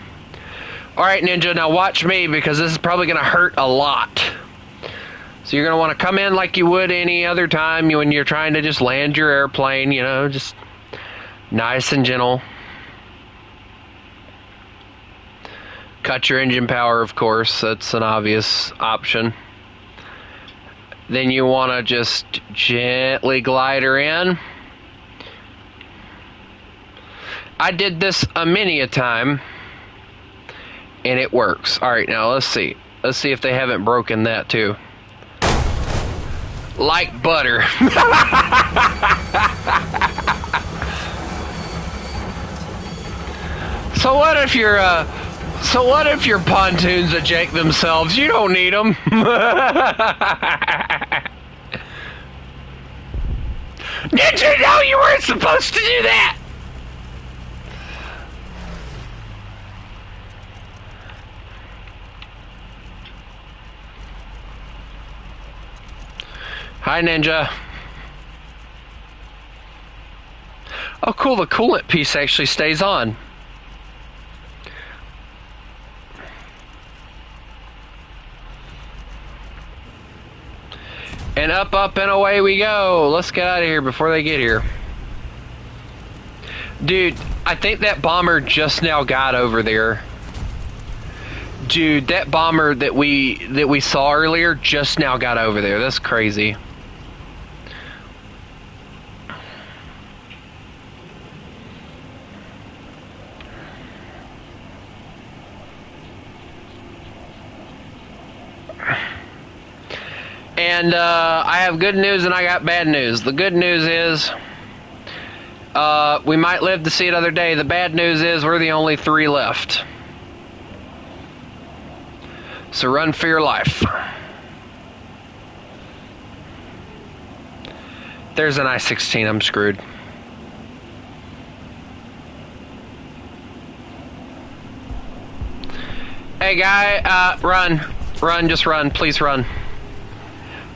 Alright, Ninja, now watch me, because this is probably going to hurt a lot. So you're going to want to come in like you would any other time when you're trying to just land your airplane, you know, just nice and gentle. Cut your engine power, of course. That's an obvious option. Then you want to just gently glide her in. I did this many a time, and it works. Alright, now let's see. Let's see if they haven't broken that too. Like butter. So what if your pontoons eject themselves? You don't need them. Did you know you weren't supposed to do that? Hi, Ninja. Oh, cool. The coolant piece actually stays on. And up, and away we go. Let's get out of here before they get here. Dude, I think that bomber just now got over there. Dude, that bomber that we saw earlier just now got over there. That's crazy. And I have good news and I got bad news. The good news is we might live to see another day. The bad news is we're the only 3 left. So run for your life. There's an I-16. I'm screwed. Hey, guy, run. Run, just run. Please run.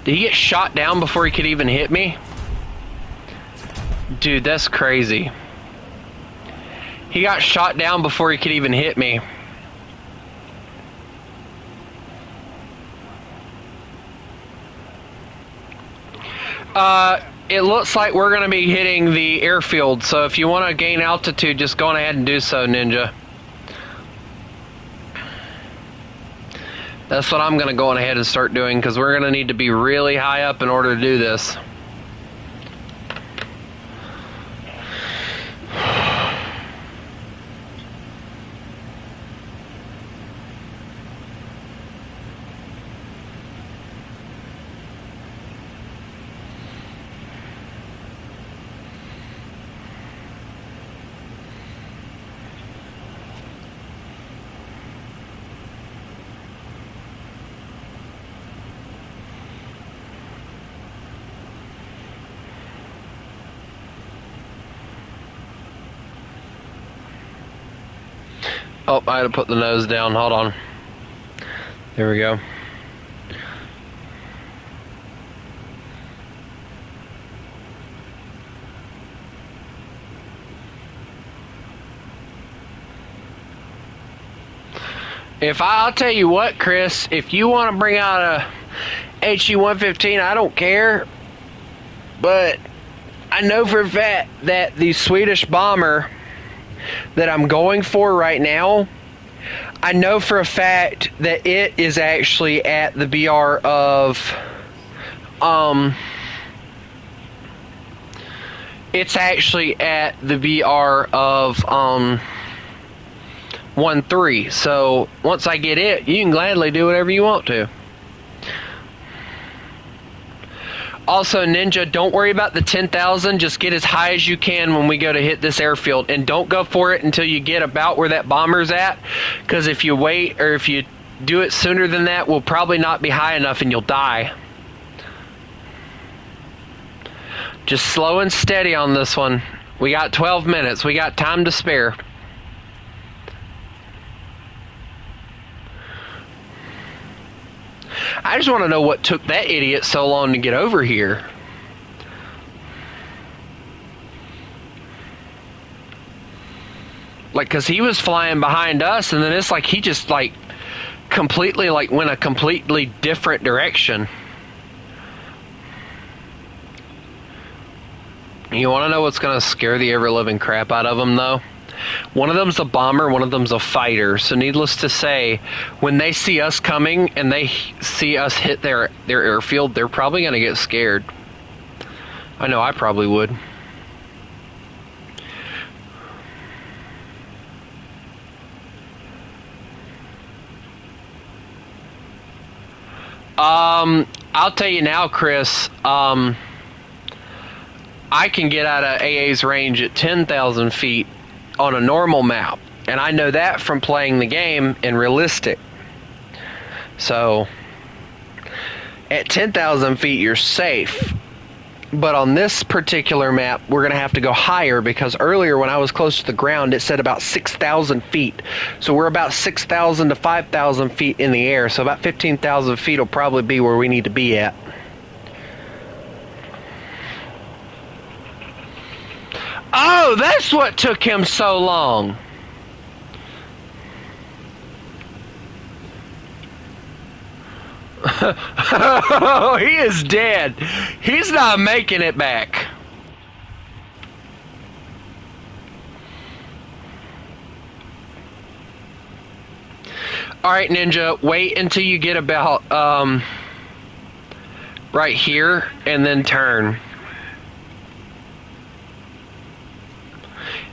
Did he get shot down before he could even hit me? Dude, that's crazy. He got shot down before he could even hit me. It looks like we're going to be hitting the airfield, so if you want to gain altitude, just go on ahead and do so, Ninja. That's what I'm going to go on ahead and start doing, because we're going to need to be really high up in order to do this. Oh, I had to put the nose down. Hold on. There we go. I'll tell you what, Chris, if you want to bring out a HE-115, I don't care. But I know for a fact that the Swedish bomber that I'm going for right now, I know for a fact that it is actually at the BR of, it's actually at the BR of, 1-3. So once I get it, you can gladly do whatever you want to. Also, Ninja, don't worry about the 10,000. Just get as high as you can when we go to hit this airfield. And don't go for it until you get about where that bomber's at. Because if you wait, or if you do it sooner than that, we'll probably not be high enough and you'll die. Just slow and steady on this one. We got 12 minutes. We got time to spare. I just want to know what took that idiot so long to get over here. Like, because he was flying behind us, and then it's like he just, like, completely, like, went a completely different direction. You want to know what's going to scare the ever-living crap out of them, though? One of them's a bomber, one of them's a fighter. So needless to say, when they see us coming and they see us hit their airfield, they're probably going to get scared. I know I probably would. I'll tell you now, Chris, I can get out of AA's range at 10,000 feet on a normal map, and I know that from playing the game in realistic. So at 10,000 feet you're safe, but on this particular map we're gonna have to go higher, because earlier when I was close to the ground it said about 6,000 feet, so we're about 6,000 to 5,000 feet in the air, so about 15,000 feet will probably be where we need to be at. Oh, that's what took him so long. Oh, he is dead. He's not making it back. Alright, Ninja, wait until you get about right here and then turn.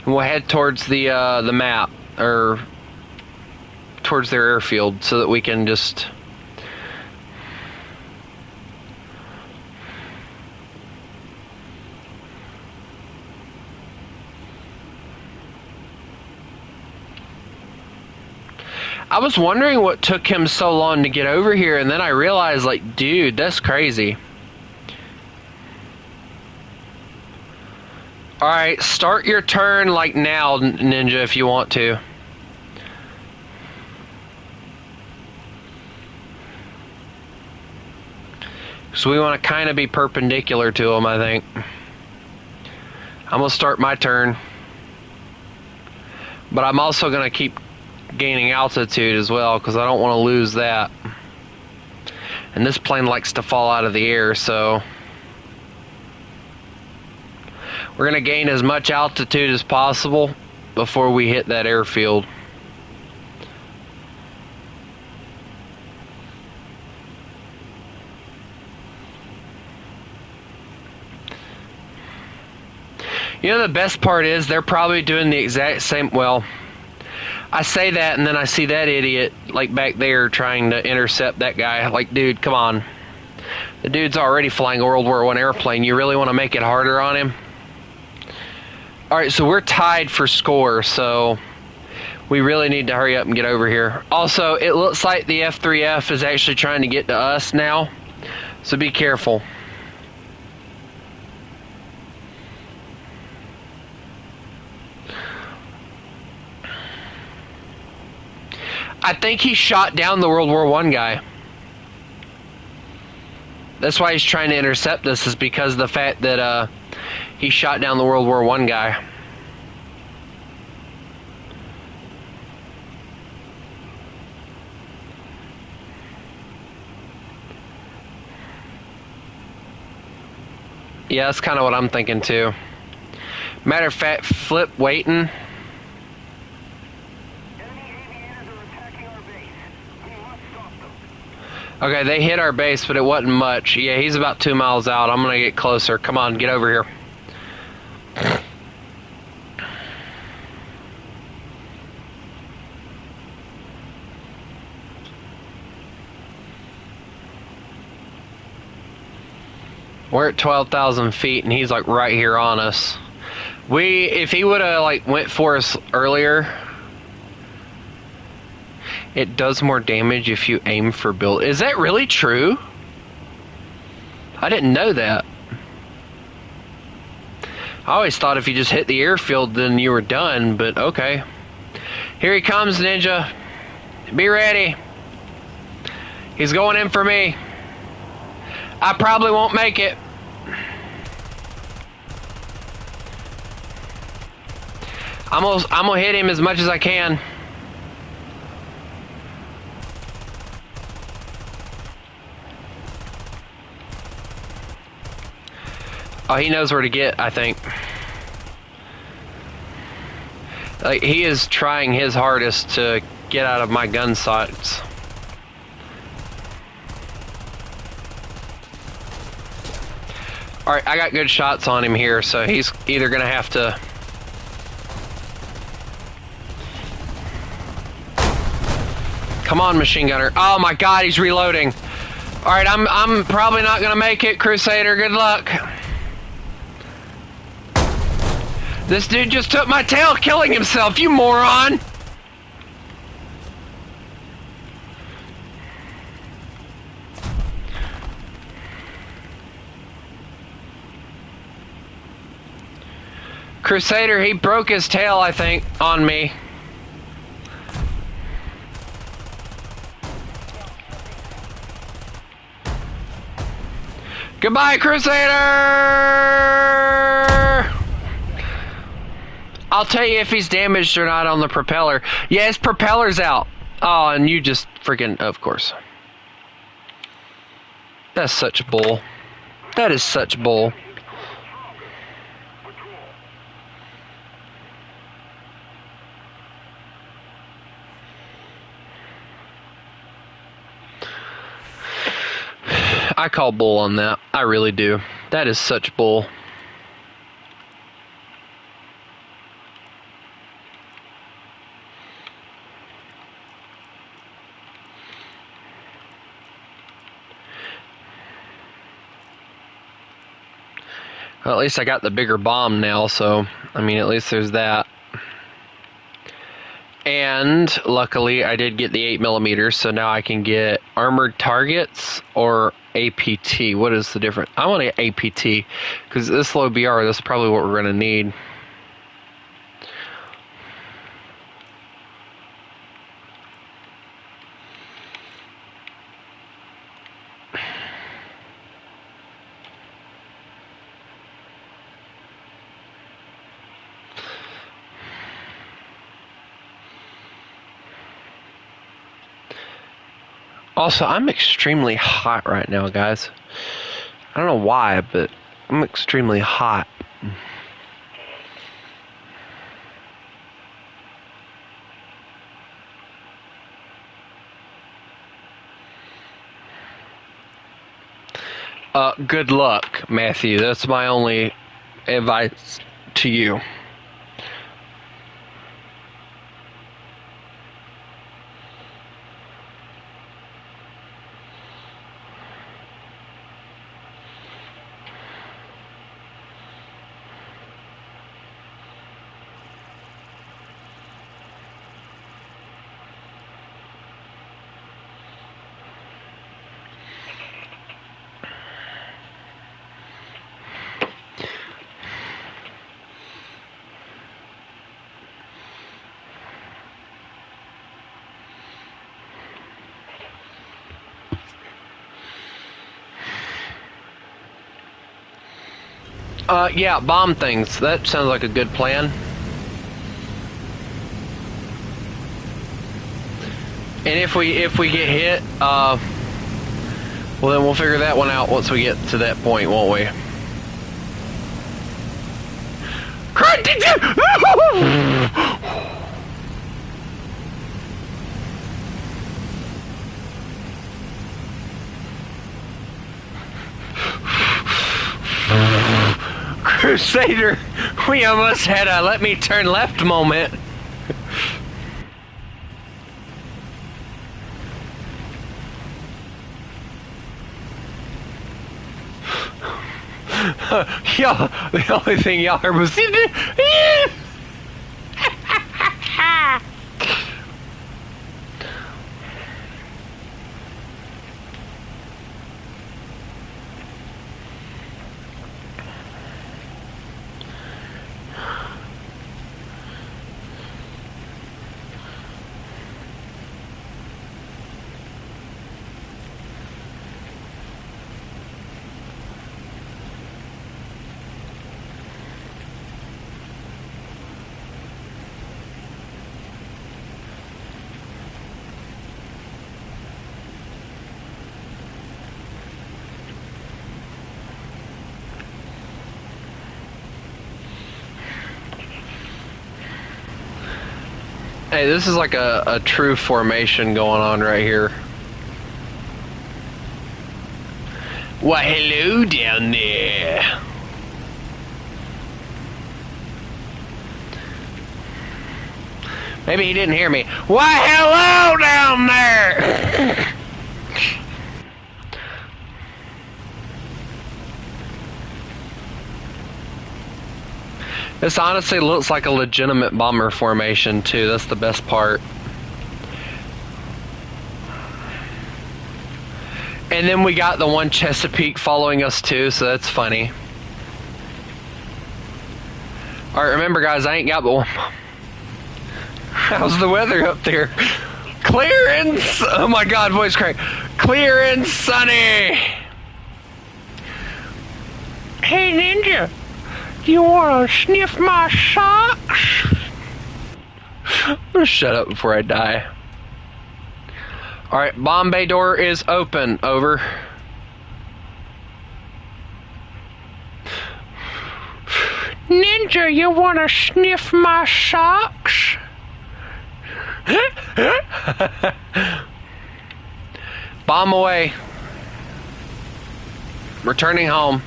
We'll head towards the map, or towards their airfield, so that we can just... I was wondering what took him so long to get over here, and then I realized, like, dude, that's crazy. Alright, start your turn like now, Ninja, if you want to. So we want to kind of be perpendicular to him, I think. I'm going to start my turn. But I'm also going to keep gaining altitude as well, because I don't want to lose that. And this plane likes to fall out of the air, so... we're going to gain as much altitude as possible before we hit that airfield. You know, the best part is they're probably doing the exact same... well, I say that and then I see that idiot like back there trying to intercept that guy. Like, dude, come on. The dude's already flying a World War I airplane. You really want to make it harder on him? Alright, so we're tied for score, so we really need to hurry up and get over here. Also, it looks like the F3F is actually trying to get to us now, so be careful. I think he shot down the World War I guy. That's why he's trying to intercept this, is because of the fact that he shot down the World War I guy. Yeah, that's kind of what I'm thinking too. Matter of fact, flip waiting. Enemy aviators are attacking our base. We must stop them. Okay, they hit our base, but it wasn't much. Yeah, he's about 2 miles out. I'm gonna get closer. Come on, get over here. We're at 12,000 feet, and he's like right here on us. If he would have like went for us earlier, it does more damage if you aim for build. Is that really true? I didn't know that. I always thought if you just hit the airfield, then you were done, but okay. Here he comes, Ninja. Be ready. He's going in for me. I probably won't make it. I'm gonna hit him as much as I can. Oh, he knows where to get, I think. Like, he is trying his hardest to get out of my gun sights. Alright, I got good shots on him here, so he's either gonna have to... Come on, machine gunner. Oh my god, he's reloading. Alright, I'm probably not gonna make it, Crusader. Good luck. This dude just took my tail, killing himself, you moron! Crusader, he broke his tail, I think, on me. Goodbye, Crusader! I'll tell you if he's damaged or not on the propeller. Yeah, his propeller's out. Oh, and you just freaking, of course. That's such bull. That is such bull. I call bull on that. I really do. That is such bull. Well, at least I got the bigger bomb now, so, I mean, at least there's that. And, luckily, I did get the 8mm, so now I can get armored targets or APT. What is the difference? I want an APT, because this low BR, that's probably what we're going to need. Also, I'm extremely hot right now, guys. I don't know why, but I'm extremely hot. Good luck, Matthew. That's my only advice to you. Yeah, bomb things. That sounds like a good plan. And if we get hit, well then we'll figure that one out once we get to that point, won't we? Crusader, we almost had a let me turn left moment. Y'all, the only thing y'all heard was Hey, this is like a true formation going on right here. Why, hello down there. Maybe he didn't hear me. Why, hello down there. This honestly looks like a legitimate bomber formation too. That's the best part. And then we got the one Chesapeake following us too, so that's funny. Alright, remember guys, I ain't got but one. How's the weather up there? Clear and... Oh my god, voice crack. Clear and sunny! Hey Ninja! You wanna sniff my socks? I'm gonna shut up before I die. Alright, bomb bay door is open. Over. Ninja, you wanna sniff my socks? Bomb away. Returning home.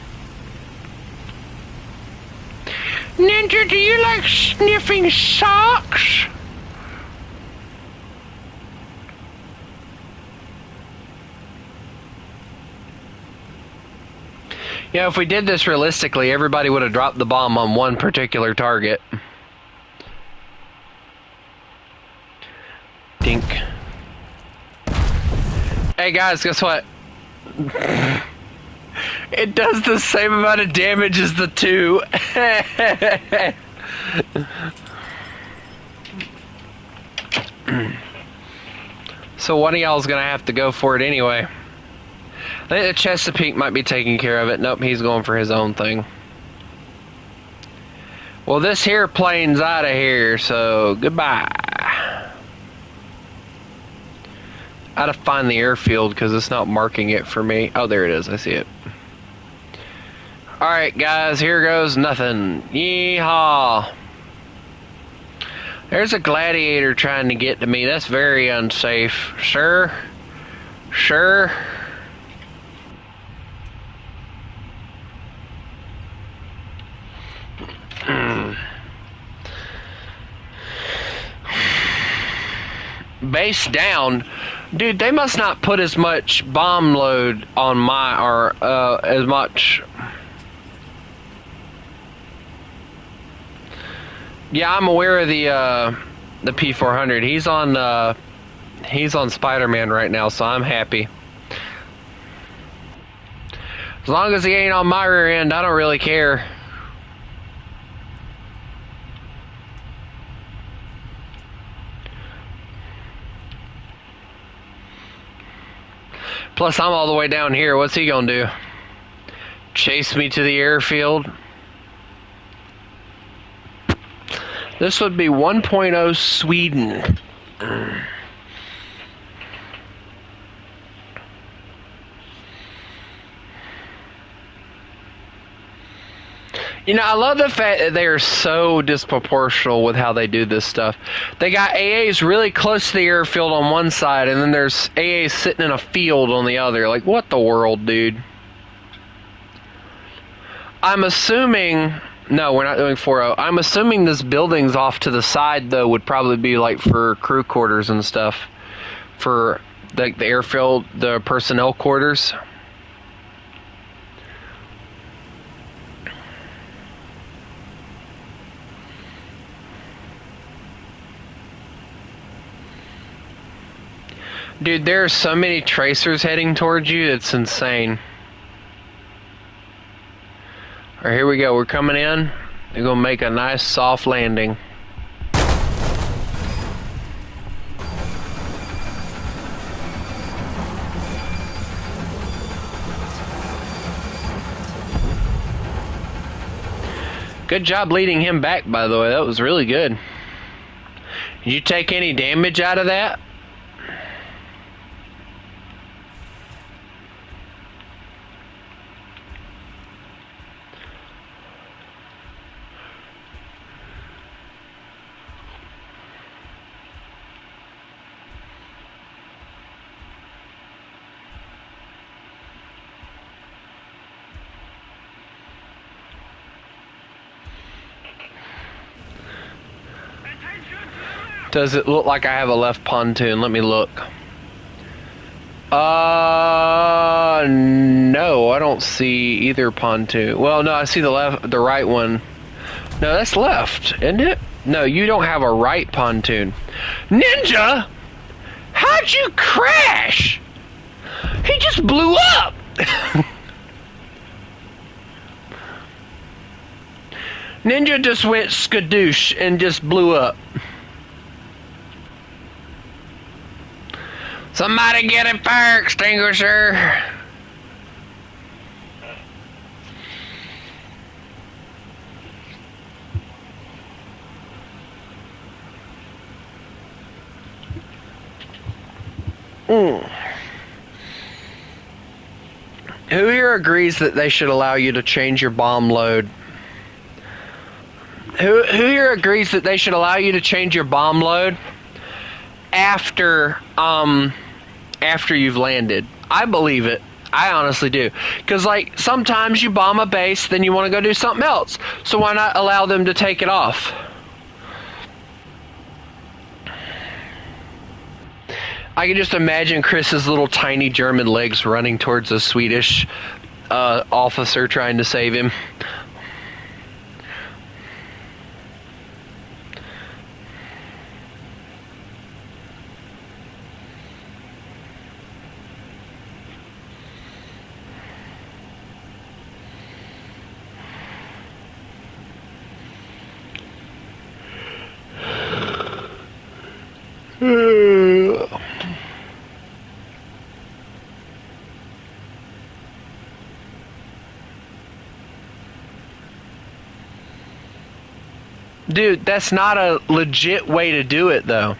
Ninja, do you like sniffing socks? Yeah, if we did this realistically, everybody would have dropped the bomb on one particular target. Dink. Hey guys, guess what? It does the same amount of damage as the two. So one of y'all's gonna have to go for it anyway. I think the Chesapeake might be taking care of it. Nope, he's going for his own thing. Well, this here plane's out of here, so goodbye. I gotta find the airfield because it's not marking it for me. Oh, there it is. I see it. Alright, guys, here goes nothing. Yeehaw. There's a gladiator trying to get to me. That's very unsafe. Sir? Sure. Base down. Dude, they must not put as much bomb load on my, or as much. Yeah, I'm aware of the P400. He's on Spider-Man right now, so I'm happy. As long as he ain't on my rear end, I don't really care. Plus, I'm all the way down here. What's he gonna do? Chase me to the airfield? This would be 1.0 Sweden. You know, I love the fact that they are so disproportional with how they do this stuff. They got AAs really close to the airfield on one side, and then there's AAs sitting in a field on the other. Like, what the world, dude? I'm assuming... No, we're not doing 4-0. I'm assuming this building's off to the side, though, would probably be, like, for crew quarters and stuff. For, like, the airfield, the personnel quarters. Dude, there are so many tracers heading towards you, it's insane. Alright, here we go. We're coming in. They're gonna make a nice soft landing. Good job leading him back, by the way. That was really good. Did you take any damage out of that? Does it look like I have a left pontoon? Let me look. No, I don't see either pontoon. Well, no, I see the right one. No, that's left, isn't it? No, you don't have a right pontoon. Ninja? How'd you crash? He just blew up! Ninja just went skadoosh and just blew up. Somebody get a fire extinguisher! Who here agrees that they should allow you to change your bomb load? Who here agrees that they should allow you to change your bomb load after you've landed? I believe it. I honestly do. Because, like, sometimes you bomb a base, then you want to go do something else. So why not allow them to take it off? I can just imagine Chris's little tiny German legs running towards a Swedish officer trying to save him. Dude, that's not a legit way to do it, though.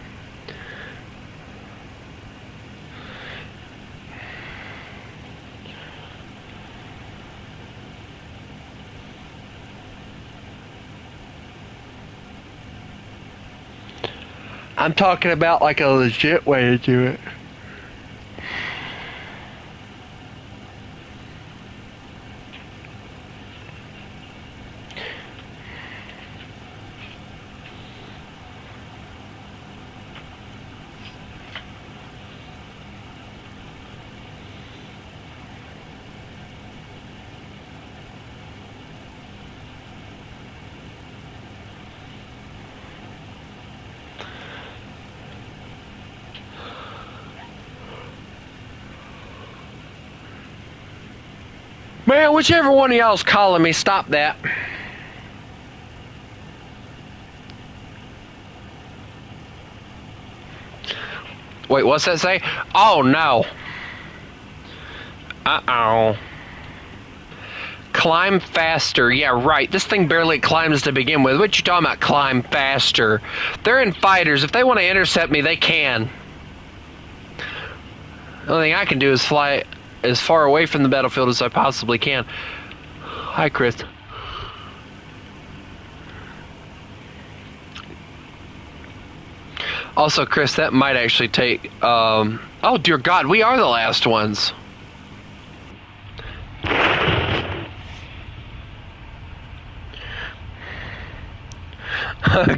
I'm talking about like a legit way to do it. Man, whichever one of y'all's calling me, stop that. Wait, what's that say? Oh, no. Uh-oh. Climb faster. Yeah, right. This thing barely climbs to begin with. What you talking about, climb faster? They're in fighters. If they want to intercept me, they can. The only thing I can do is fly as far away from the battlefield as I possibly can. Hi, Chris. Also, Chris, that might actually take... oh, dear God, we are the last ones.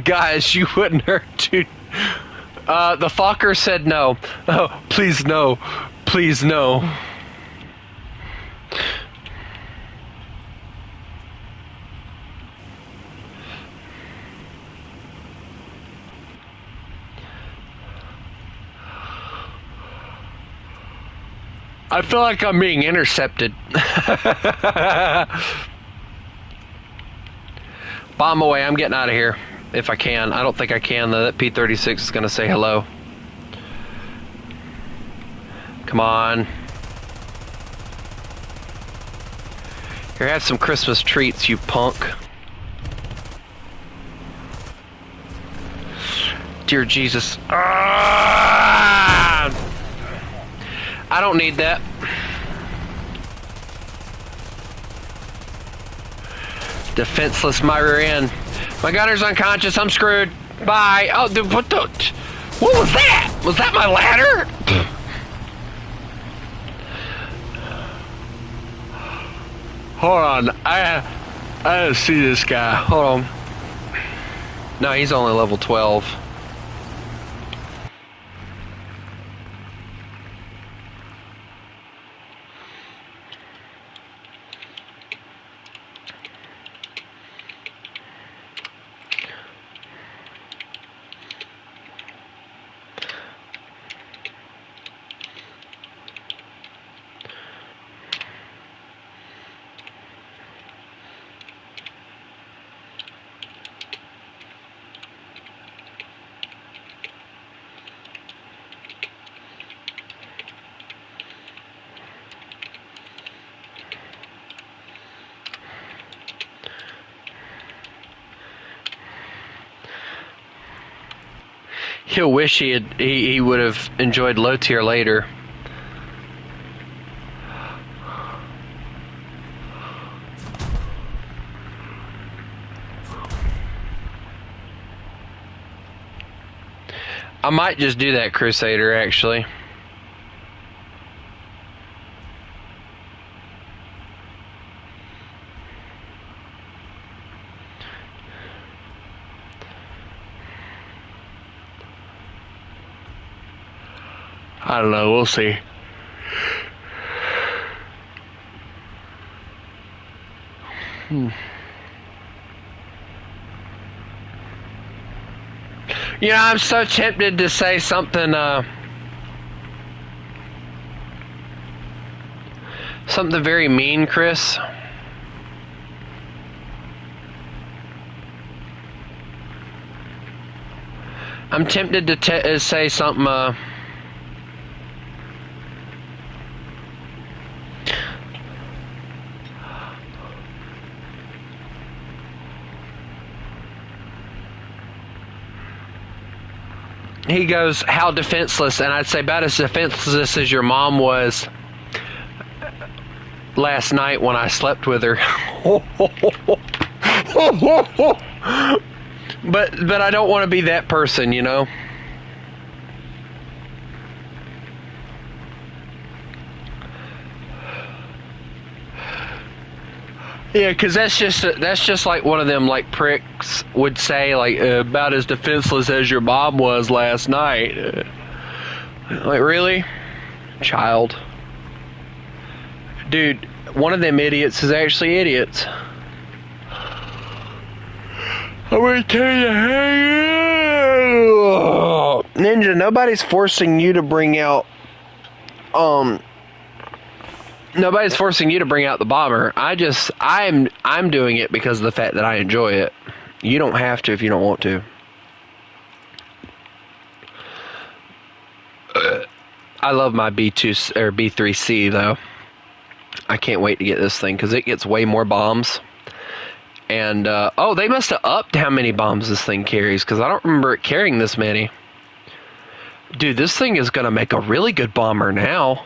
Guys, you wouldn't hurt, dude. The Fokker said no. Oh, please no. Please no. I feel like I'm being intercepted. Bomb away, I'm getting out of here. If I can. I don't think I can, though. That P-36 is going to say hello. Come on. Here, have some Christmas treats, you punk. Dear Jesus. Ah! I don't need that. Defenseless my rear end. My gunner's unconscious. I'm screwed. Bye. Oh, dude, what the? What was that? Was that my ladder? Hold on. I see this guy. Hold on. No, he's only level 12. He'll wish he would have enjoyed low tier later. I might just do that, Crusader, actually. I don't know, we'll see. You know, I'm so tempted to say something, something very mean, Chris. I'm tempted to say something, he goes, how defenseless? And I'd say about as defenseless as your mom was last night when I slept with her. But I don't want to be that person, you know? Yeah, because that's just like one of them like pricks would say, like about as defenseless as your mom was last night. Like, really, child, dude. One of them idiots is actually idiots. I'm gonna tell you, Ninja. Nobody's forcing you to bring out Nobody's forcing you to bring out the bomber. I'm doing it because of the fact that I enjoy it. You don't have to if you don't want to. I love my B2 or B3C though. I can't wait to get this thing because it gets way more bombs. And oh, they must have upped how many bombs this thing carries because I don't remember it carrying this many. Dude, this thing is gonna make a really good bomber now.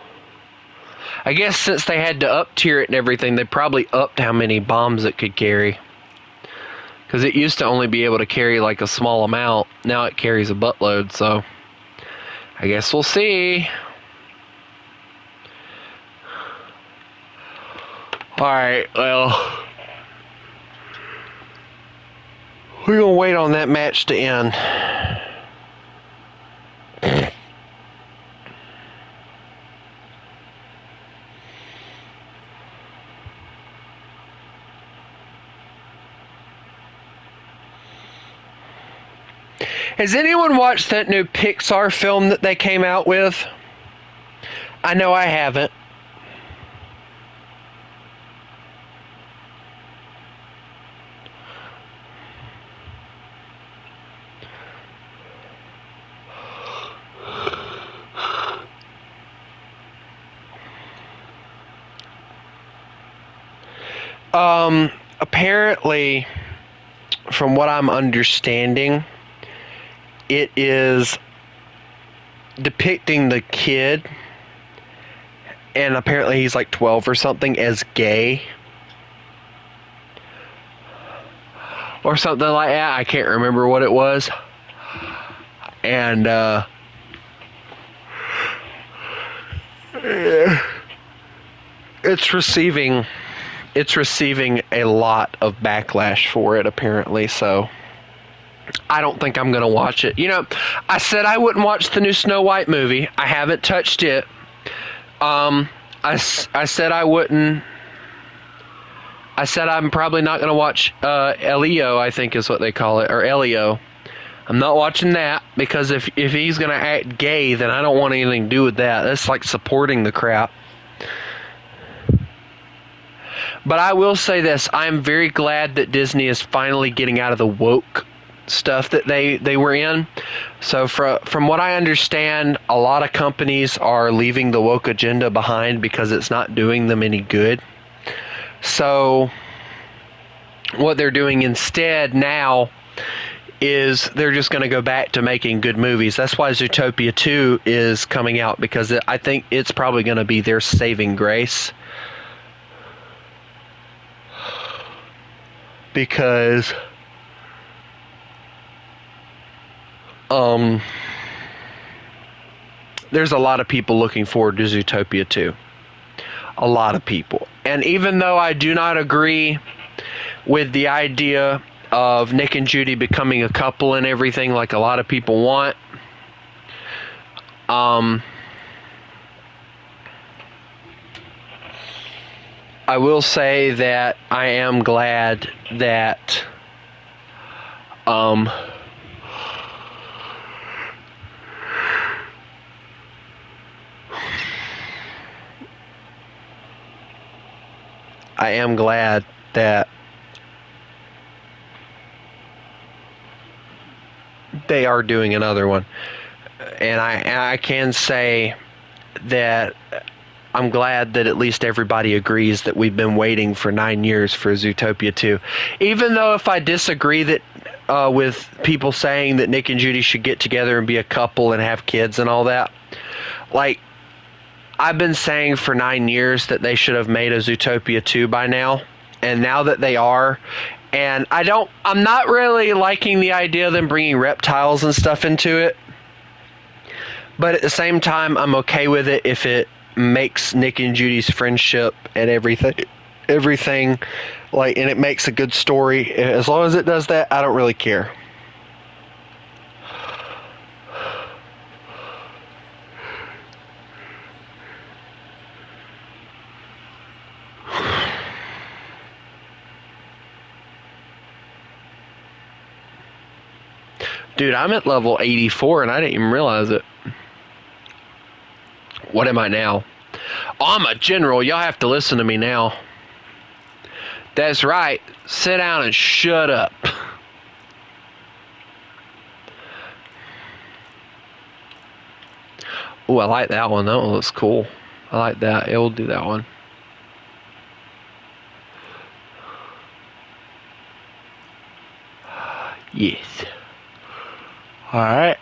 I guess since they had to up tier it and everything, they probably upped how many bombs it could carry. Because it used to only be able to carry like a small amount. Now it carries a buttload, so I guess we'll see. Alright, well, we're going to wait on that match to end. Has anyone watched that new Pixar film that they came out with? I know I haven't. Apparently, from what I'm understanding, it is depicting the kid, and apparently he's like 12 or something, as gay. Or something like that. I can't remember what it was. And, it's receiving a lot of backlash for it, apparently, so I don't think I'm going to watch it. You know, I said I wouldn't watch the new Snow White movie. I haven't touched it. I said I wouldn't. I said I'm probably not going to watch Elio, I think is what they call it, or Elio. I'm not watching that, because if he's going to act gay, then I don't want anything to do with that. That's like supporting the crap. But I will say this, I'm very glad that Disney is finally getting out of the woke stuff that they were in. So from what I understand, a lot of companies are leaving the woke agenda behind because it's not doing them any good. So what they're doing instead now is they're just going to go back to making good movies. That's why Zootopia 2 is coming out, because I think it's probably going to be their saving grace. Because there's a lot of people looking forward to Zootopia 2. A lot of people. And even though I do not agree with the idea of Nick and Judy becoming a couple and everything like a lot of people want, I will say that I am glad that they are doing another one. And I can say that I'm glad that at least everybody agrees that we've been waiting for 9 years for Zootopia 2. Even though if I disagree that with people saying that Nick and Judy should get together and be a couple and have kids and all that, like, I've been saying for 9 years that they should have made a Zootopia 2 by now. And now that they are, and I'm not really liking the idea of them bringing reptiles and stuff into it. But at the same time, I'm okay with it if it makes Nick and Judy's friendship and everything like, and it makes a good story. As long as it does that, I don't really care. Dude, I'm at level 84 and I didn't even realize it. What am I now? Oh, I'm a general. Y'all have to listen to me now. That's right. Sit down and shut up. Oh, I like that one. That one looks cool. I like that. Yeah, we'll do that one. Yes. Alright.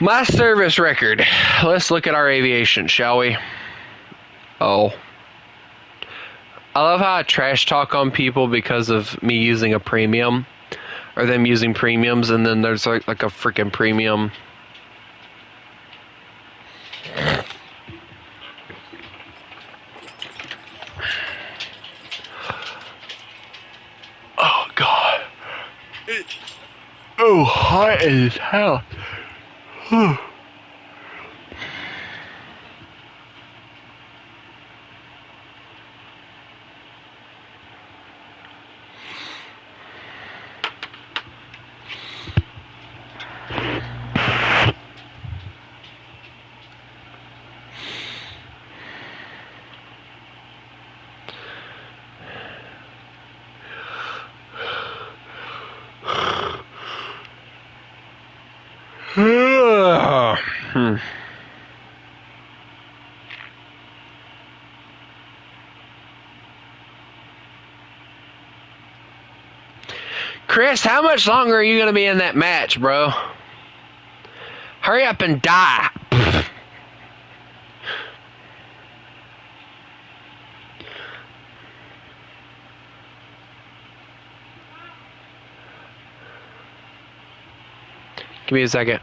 My service record. Let's look at our aviation, shall we? Oh. I love how I trash talk on people because of me using a premium, or them using premiums, and then there's like a freaking premium. Oh God! Oh, hot as hell. Chris, how much longer are you going to be in that match, bro? Hurry up and die. Give me a second.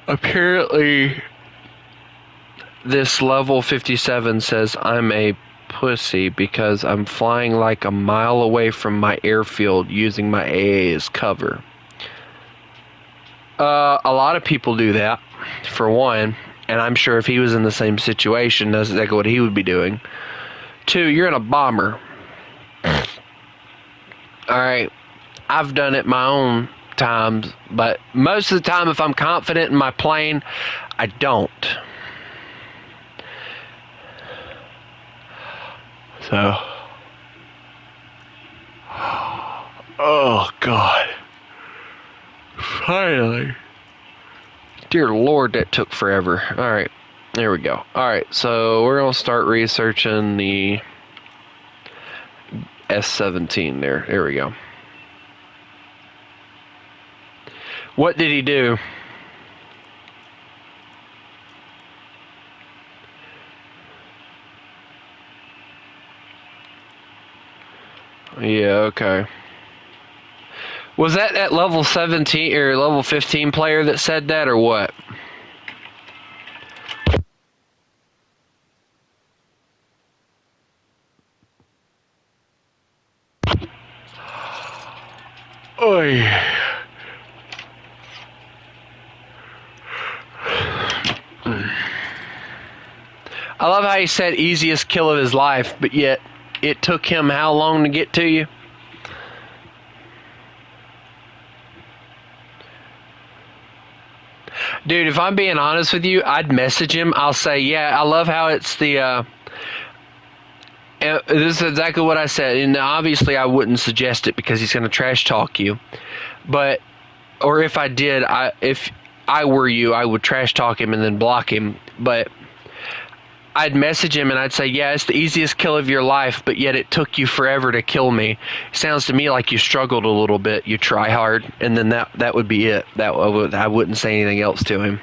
Apparently, this level 57 says I'm a pussy because I'm flying like a mile away from my airfield using my AA as cover. A lot of people do that, for one, and I'm sure if he was in the same situation, that's exactly what he would be doing. Two, you're in a bomber. Alright, I've done it my own times, but most of the time, if I'm confident in my plane, I don't. So, oh God. Finally. Dear Lord, that took forever. Alright, there we go. Alright, so we're going to start researching the S-17 there. There we go. What did he do? Yeah, okay. Was that level 17 or level 15 player that said that, or what? Oy. I love how he said easiest kill of his life, but yet it took him how long to get to you? Dude, if I'm being honest with you, I'd message him. I'll say, yeah, I love how it's the, this is exactly what I said. And obviously I wouldn't suggest it because he's going to trash talk you. But, or if I did, if I were you, I would trash talk him and then block him. But I'd message him and I'd say, yeah, it's the easiest kill of your life, but yet it took you forever to kill me. Sounds to me like you struggled a little bit. You try hard, and then that would be it. I wouldn't say anything else to him.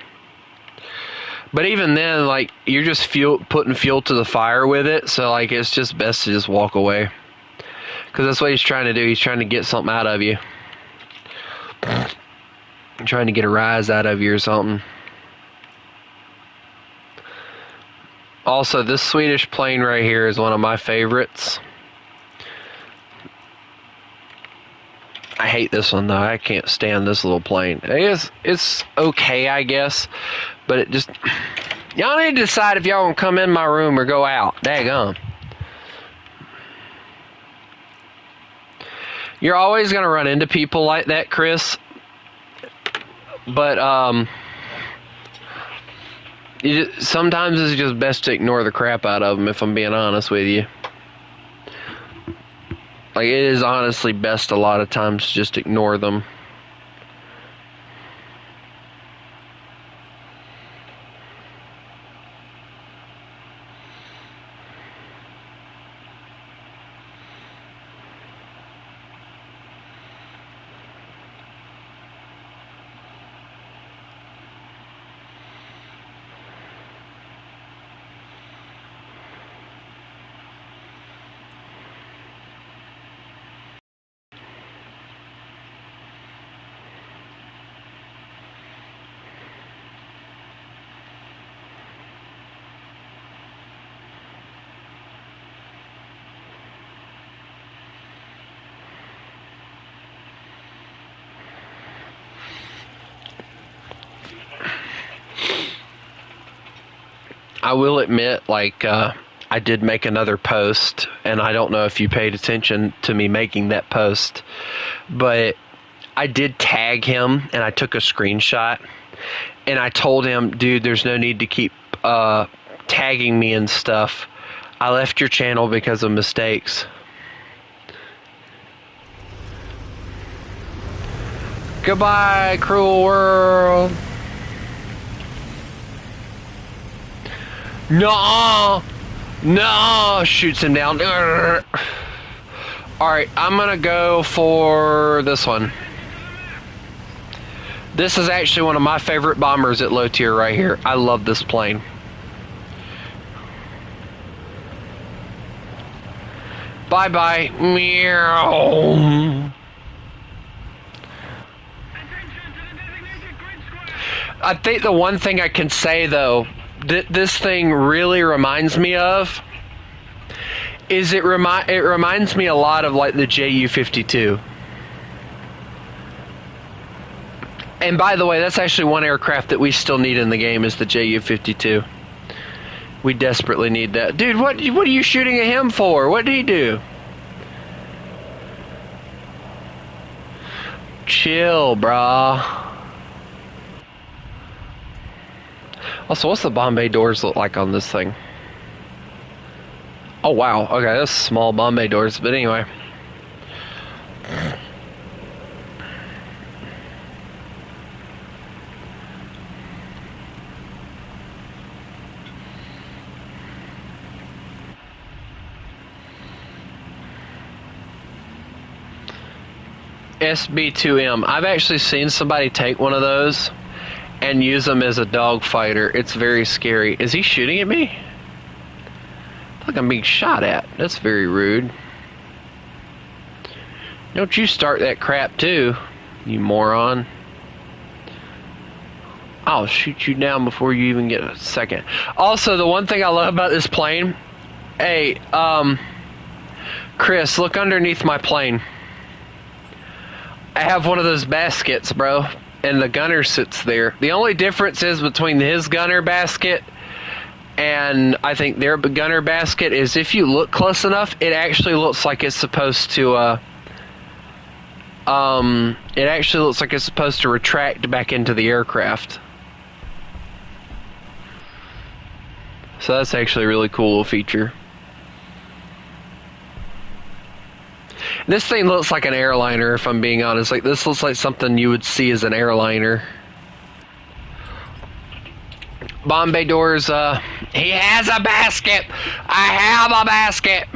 But even then, like, you're just putting fuel to the fire with it, so like it's just best to just walk away. Because that's what he's trying to do. He's trying to get something out of you. Trying to get a rise out of you or something. Also, this Swedish plane right here is one of my favorites. I hate this one though. I can't stand this little plane. It's okay, I guess, but it just, y'all need to decide if y'all want to come in my room or go out. Daggone. You're always gonna run into people like that, Chris. But sometimes it's just best to ignore the crap out of them, if I'm being honest with you. Like, it is honestly best a lot of times to just ignore them. I will admit, like, I did make another post, and I don't know if you paid attention to me making that post, but I did tag him, and I took a screenshot, and I told him, dude, there's no need to keep tagging me and stuff. I left your channel because of mistakes. Goodbye, cruel world. No, shoots him down. Alright, I'm gonna go for this one. This is actually one of my favorite bombers at low tier right here. I love this plane. Bye-bye. Meow. I think the one thing I can say, though, this thing really reminds me of is it reminds me a lot of like the Ju-52. And by the way, that's actually one aircraft that we still need in the game is the Ju-52. We desperately need that. Dude, what are you shooting at him for? What did he do? Chill, brah. Also, what's the Bombay doors look like on this thing? Oh, wow. Okay, that's small Bombay doors, but anyway. SB2M. I've actually seen somebody take one of those and use them as a dogfighter. It's very scary. Is he shooting at me? I feel like I'm being shot at. That's very rude. Don't you start that crap too, you moron. I'll shoot you down before you even get a second. Also, the one thing I love about this plane, hey, Chris, look underneath my plane. I have one of those baskets, bro, and the gunner sits there. The only difference is between his gunner basket and I think their gunner basket is if you look close enough, it actually looks like it's supposed to retract back into the aircraft. So that's actually a really cool little feature. This thing looks like an airliner, if I'm being honest. Like, this looks like something you would see as an airliner. Bombay doors, he has a basket! I have a basket!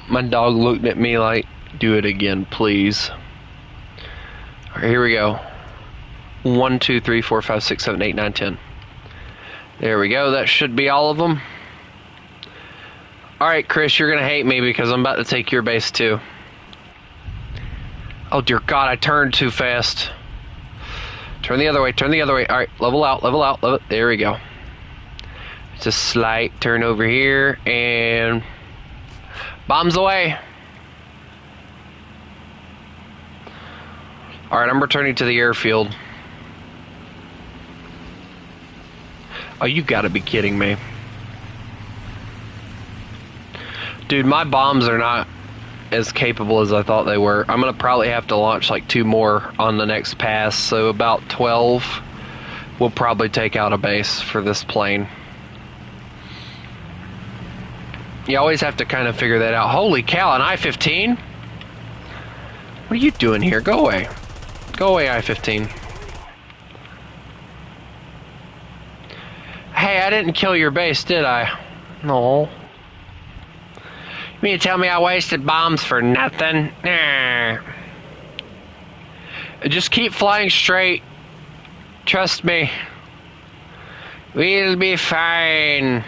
My dog looked at me like, do it again, please. Alright, here we go. 1, 2, 3, 4, 5, 6, 7, 8, 9, 10. There we go. That should be all of them. Alright, Chris, you're going to hate me because I'm about to take your base too. Oh, dear God, I turned too fast. Turn the other way, turn the other way. Alright, level out, level out, level. There we go. It's a slight turn over here, and bombs away. Alright, I'm returning to the airfield. Oh, you gotta be kidding me. Dude, my bombs are not as capable as I thought they were. I'm gonna probably have to launch like 2 more on the next pass, so about 12 will probably take out a base for this plane. You always have to kind of figure that out. Holy cow, an I-15? What are you doing here? Go away. Go away, I-15. Hey, I didn't kill your base, did I? No. You mean to tell me I wasted bombs for nothing? Nah. Just keep flying straight. Trust me. We'll be fine.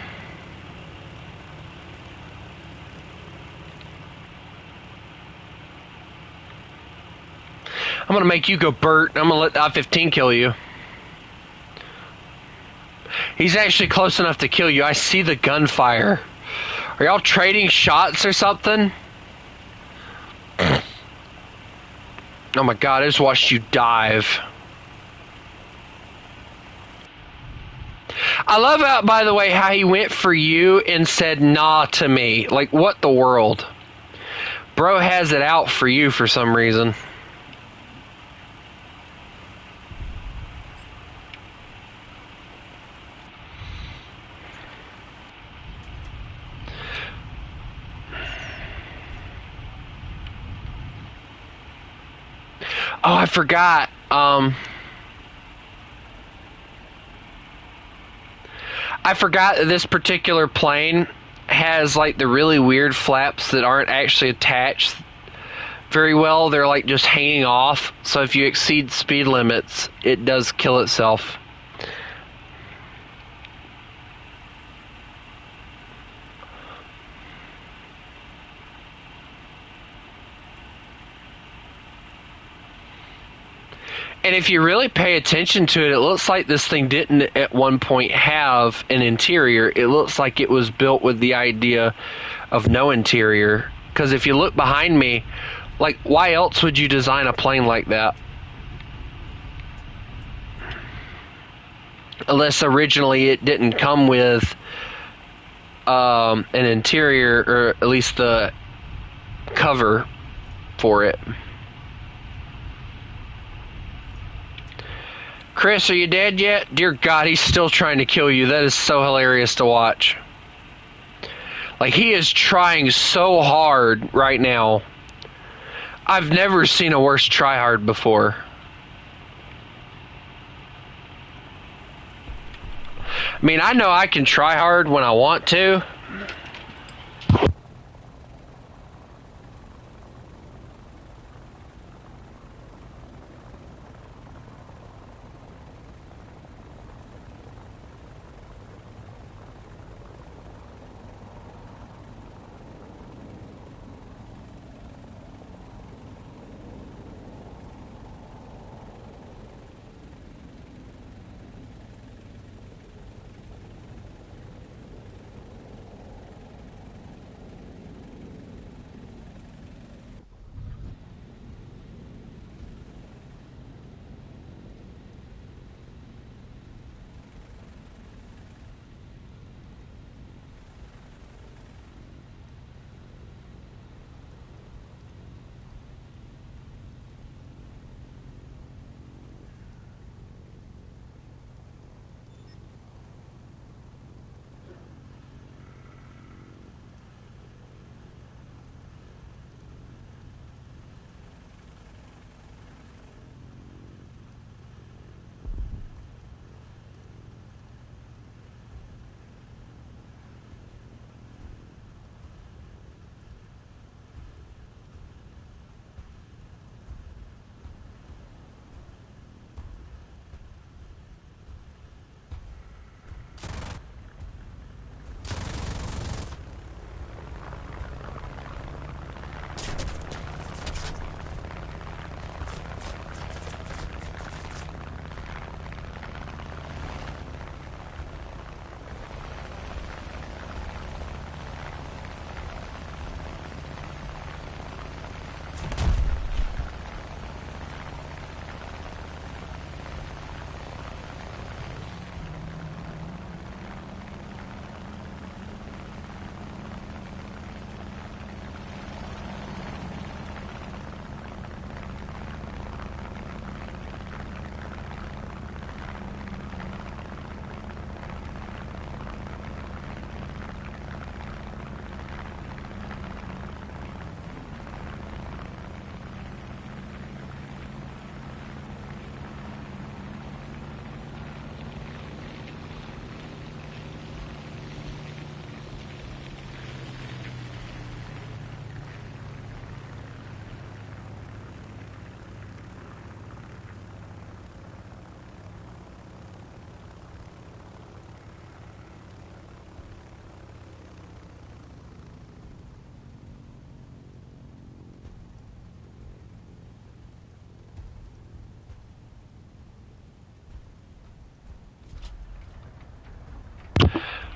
I'm gonna make you go Bert. I'm gonna let the I-15 kill you. He's actually close enough to kill you. I see the gunfire. Are y'all trading shots or something? Oh my God, I just watched you dive. I love how, by the way, how he went for you and said nah to me. Like, what the world? Bro has it out for you for some reason. Oh, I forgot. I forgot that this particular plane has like the really weird flaps that aren't actually attached very well. They're like just hanging off. So if you exceed speed limits, it does kill itself. And if you really pay attention to it, it looks like this thing didn't at one point have an interior. It looks like it was built with the idea of no interior. Because if you look behind me, like, why else would you design a plane like that? Unless originally it didn't come with an interior, or at least the cover for it. Chris, are you dead yet? Dear God, he's still trying to kill you. That is so hilarious to watch. Like, he is trying so hard right now. I've never seen a worse tryhard before. I mean, I know I can try hard when I want to.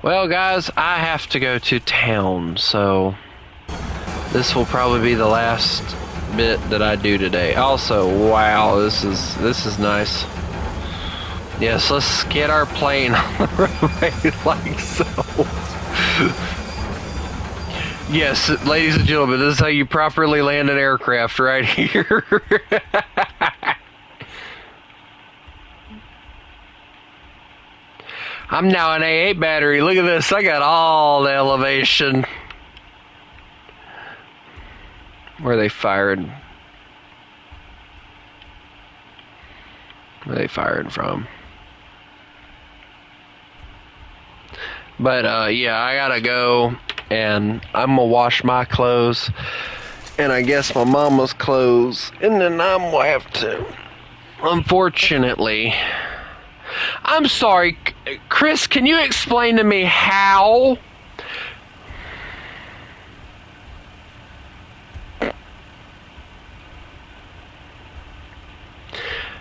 Well, guys, I have to go to town, so this will probably be the last bit that I do today. Also, wow, this is nice. Yes, let's get our plane on the runway like so. Yes, ladies and gentlemen, this is how you properly land an aircraft right here. I'm now an A8 battery. Look at this. I got all the elevation. Where are they firing? Where are they firing from? But, yeah, I gotta go, and I'm gonna wash my clothes, and I guess my mama's clothes, and then I'm gonna have to, unfortunately. I'm sorry, Chris, can you explain to me how?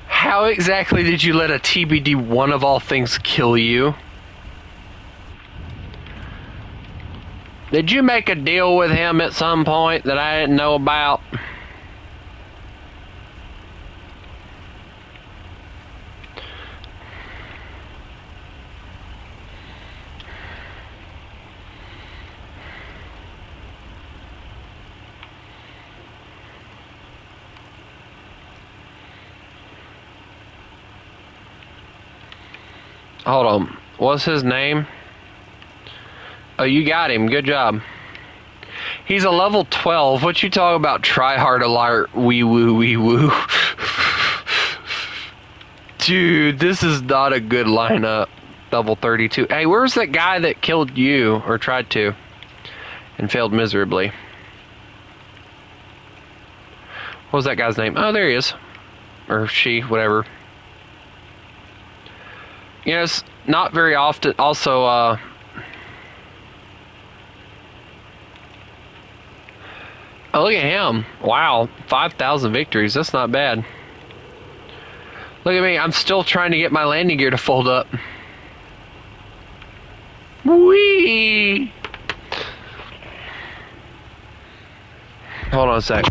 How exactly did you let a TBD-1 of all things kill you? Did you make a deal with him at some point that I didn't know about? Hold on. What's his name? Oh, you got him. Good job. He's a level 12. What you talk about? Try hard alert. Wee woo, wee woo. Dude, this is not a good lineup. Level 32. Hey, where's that guy that killed you, or tried to, and failed miserably? What was that guy's name? Oh, there he is. Or she, whatever. You know, it's not very often. Also, oh, look at him. Wow, 5,000 victories. That's not bad. Look at me. I'm still trying to get my landing gear to fold up. Whee! Hold on a sec.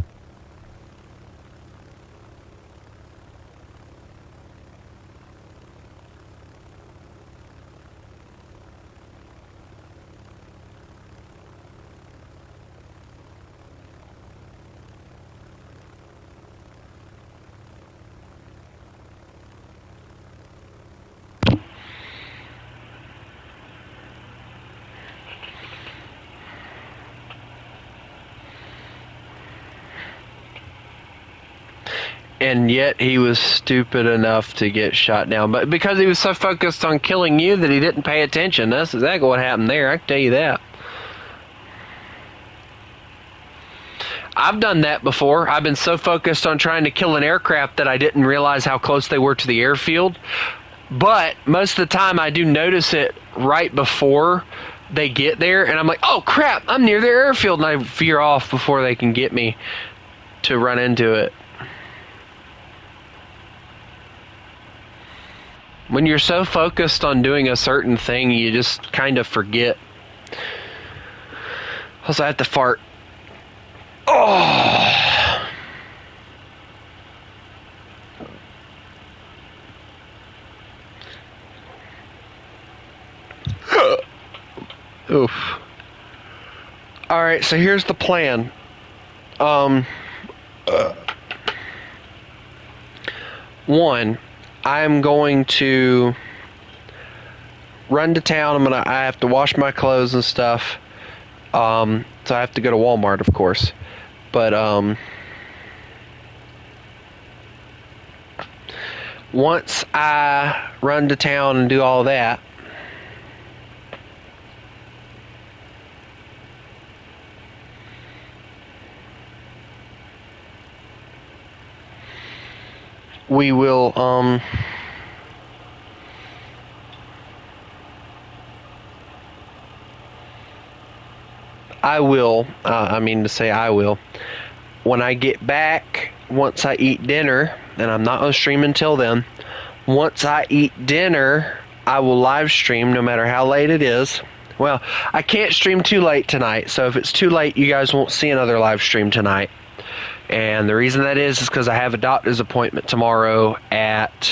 And yet he was stupid enough to get shot down. But because he was so focused on killing you that he didn't pay attention. That's exactly what happened there. I can tell you that. I've done that before. I've been so focused on trying to kill an aircraft that I didn't realize how close they were to the airfield. But most of the time I do notice it right before they get there. And I'm like, oh crap, I'm near their airfield. And I veer off before they can get me to run into it. When you're so focused on doing a certain thing, you just kind of forget. Also, I have to fart. Oh! Oof. Alright, so here's the plan. One, I'm going to run to town. I have to wash my clothes and stuff. So I have to go to Walmart, of course. But once I run to town and do all that, we will I will when I get back, once I eat dinner, and I'm not going to stream until then, once I eat dinner, I will live stream no matter how late it is. Well, I can't stream too late tonight, so if it's too late, you guys won't see another live stream tonight. And the reason that is because I have a doctor's appointment tomorrow at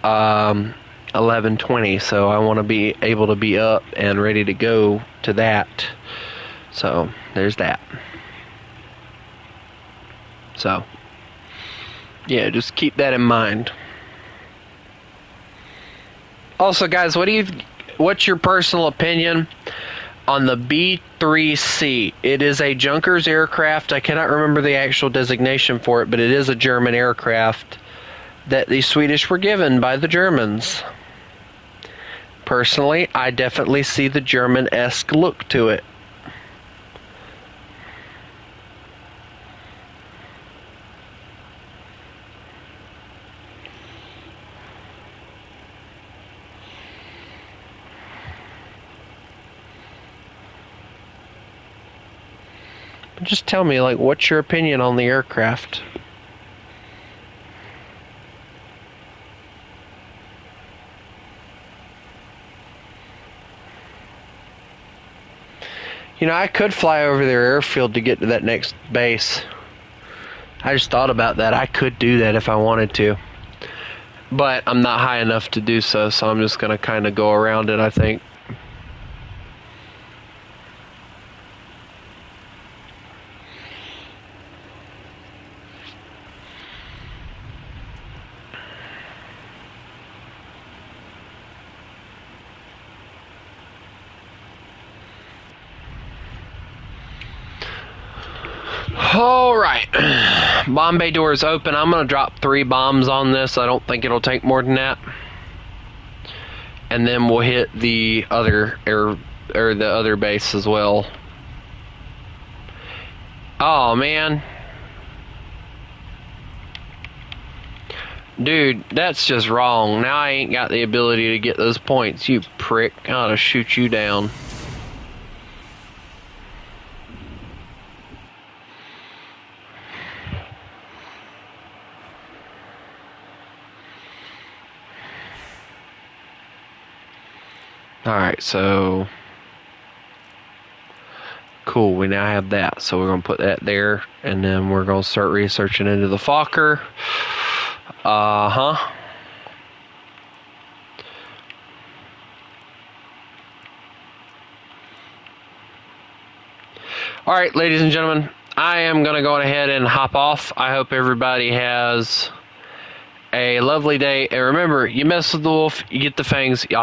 11:20, so I want to be able to be up and ready to go to that. So there's that. So yeah, just keep that in mind. Also, guys, what's your personal opinion on the B-3C? It is a Junkers aircraft. I cannot remember the actual designation for it, but it is a German aircraft that the Swedish were given by the Germans. Personally, I definitely see the German-esque look to it. Just tell me, like, what's your opinion on the aircraft? You know, I could fly over their airfield to get to that next base. I just thought about that. I could do that if I wanted to. But I'm not high enough to do so, so I'm just going to kind of go around it, I think. Alright, bomb bay door is open. I'm going to drop 3 bombs on this. I don't think it'll take more than that. And then we'll hit the other the other base as well. Oh man. Dude, that's just wrong. Now I ain't got the ability to get those points, you prick. I ought to shoot you down. Alright, so cool, we now have that. So we're going to put that there, and then we're going to start researching into the Fokker. Alright, ladies and gentlemen, I am going to go ahead and hop off. I hope everybody has a lovely day. And remember, you mess with the wolf, you get the fangs. Y'all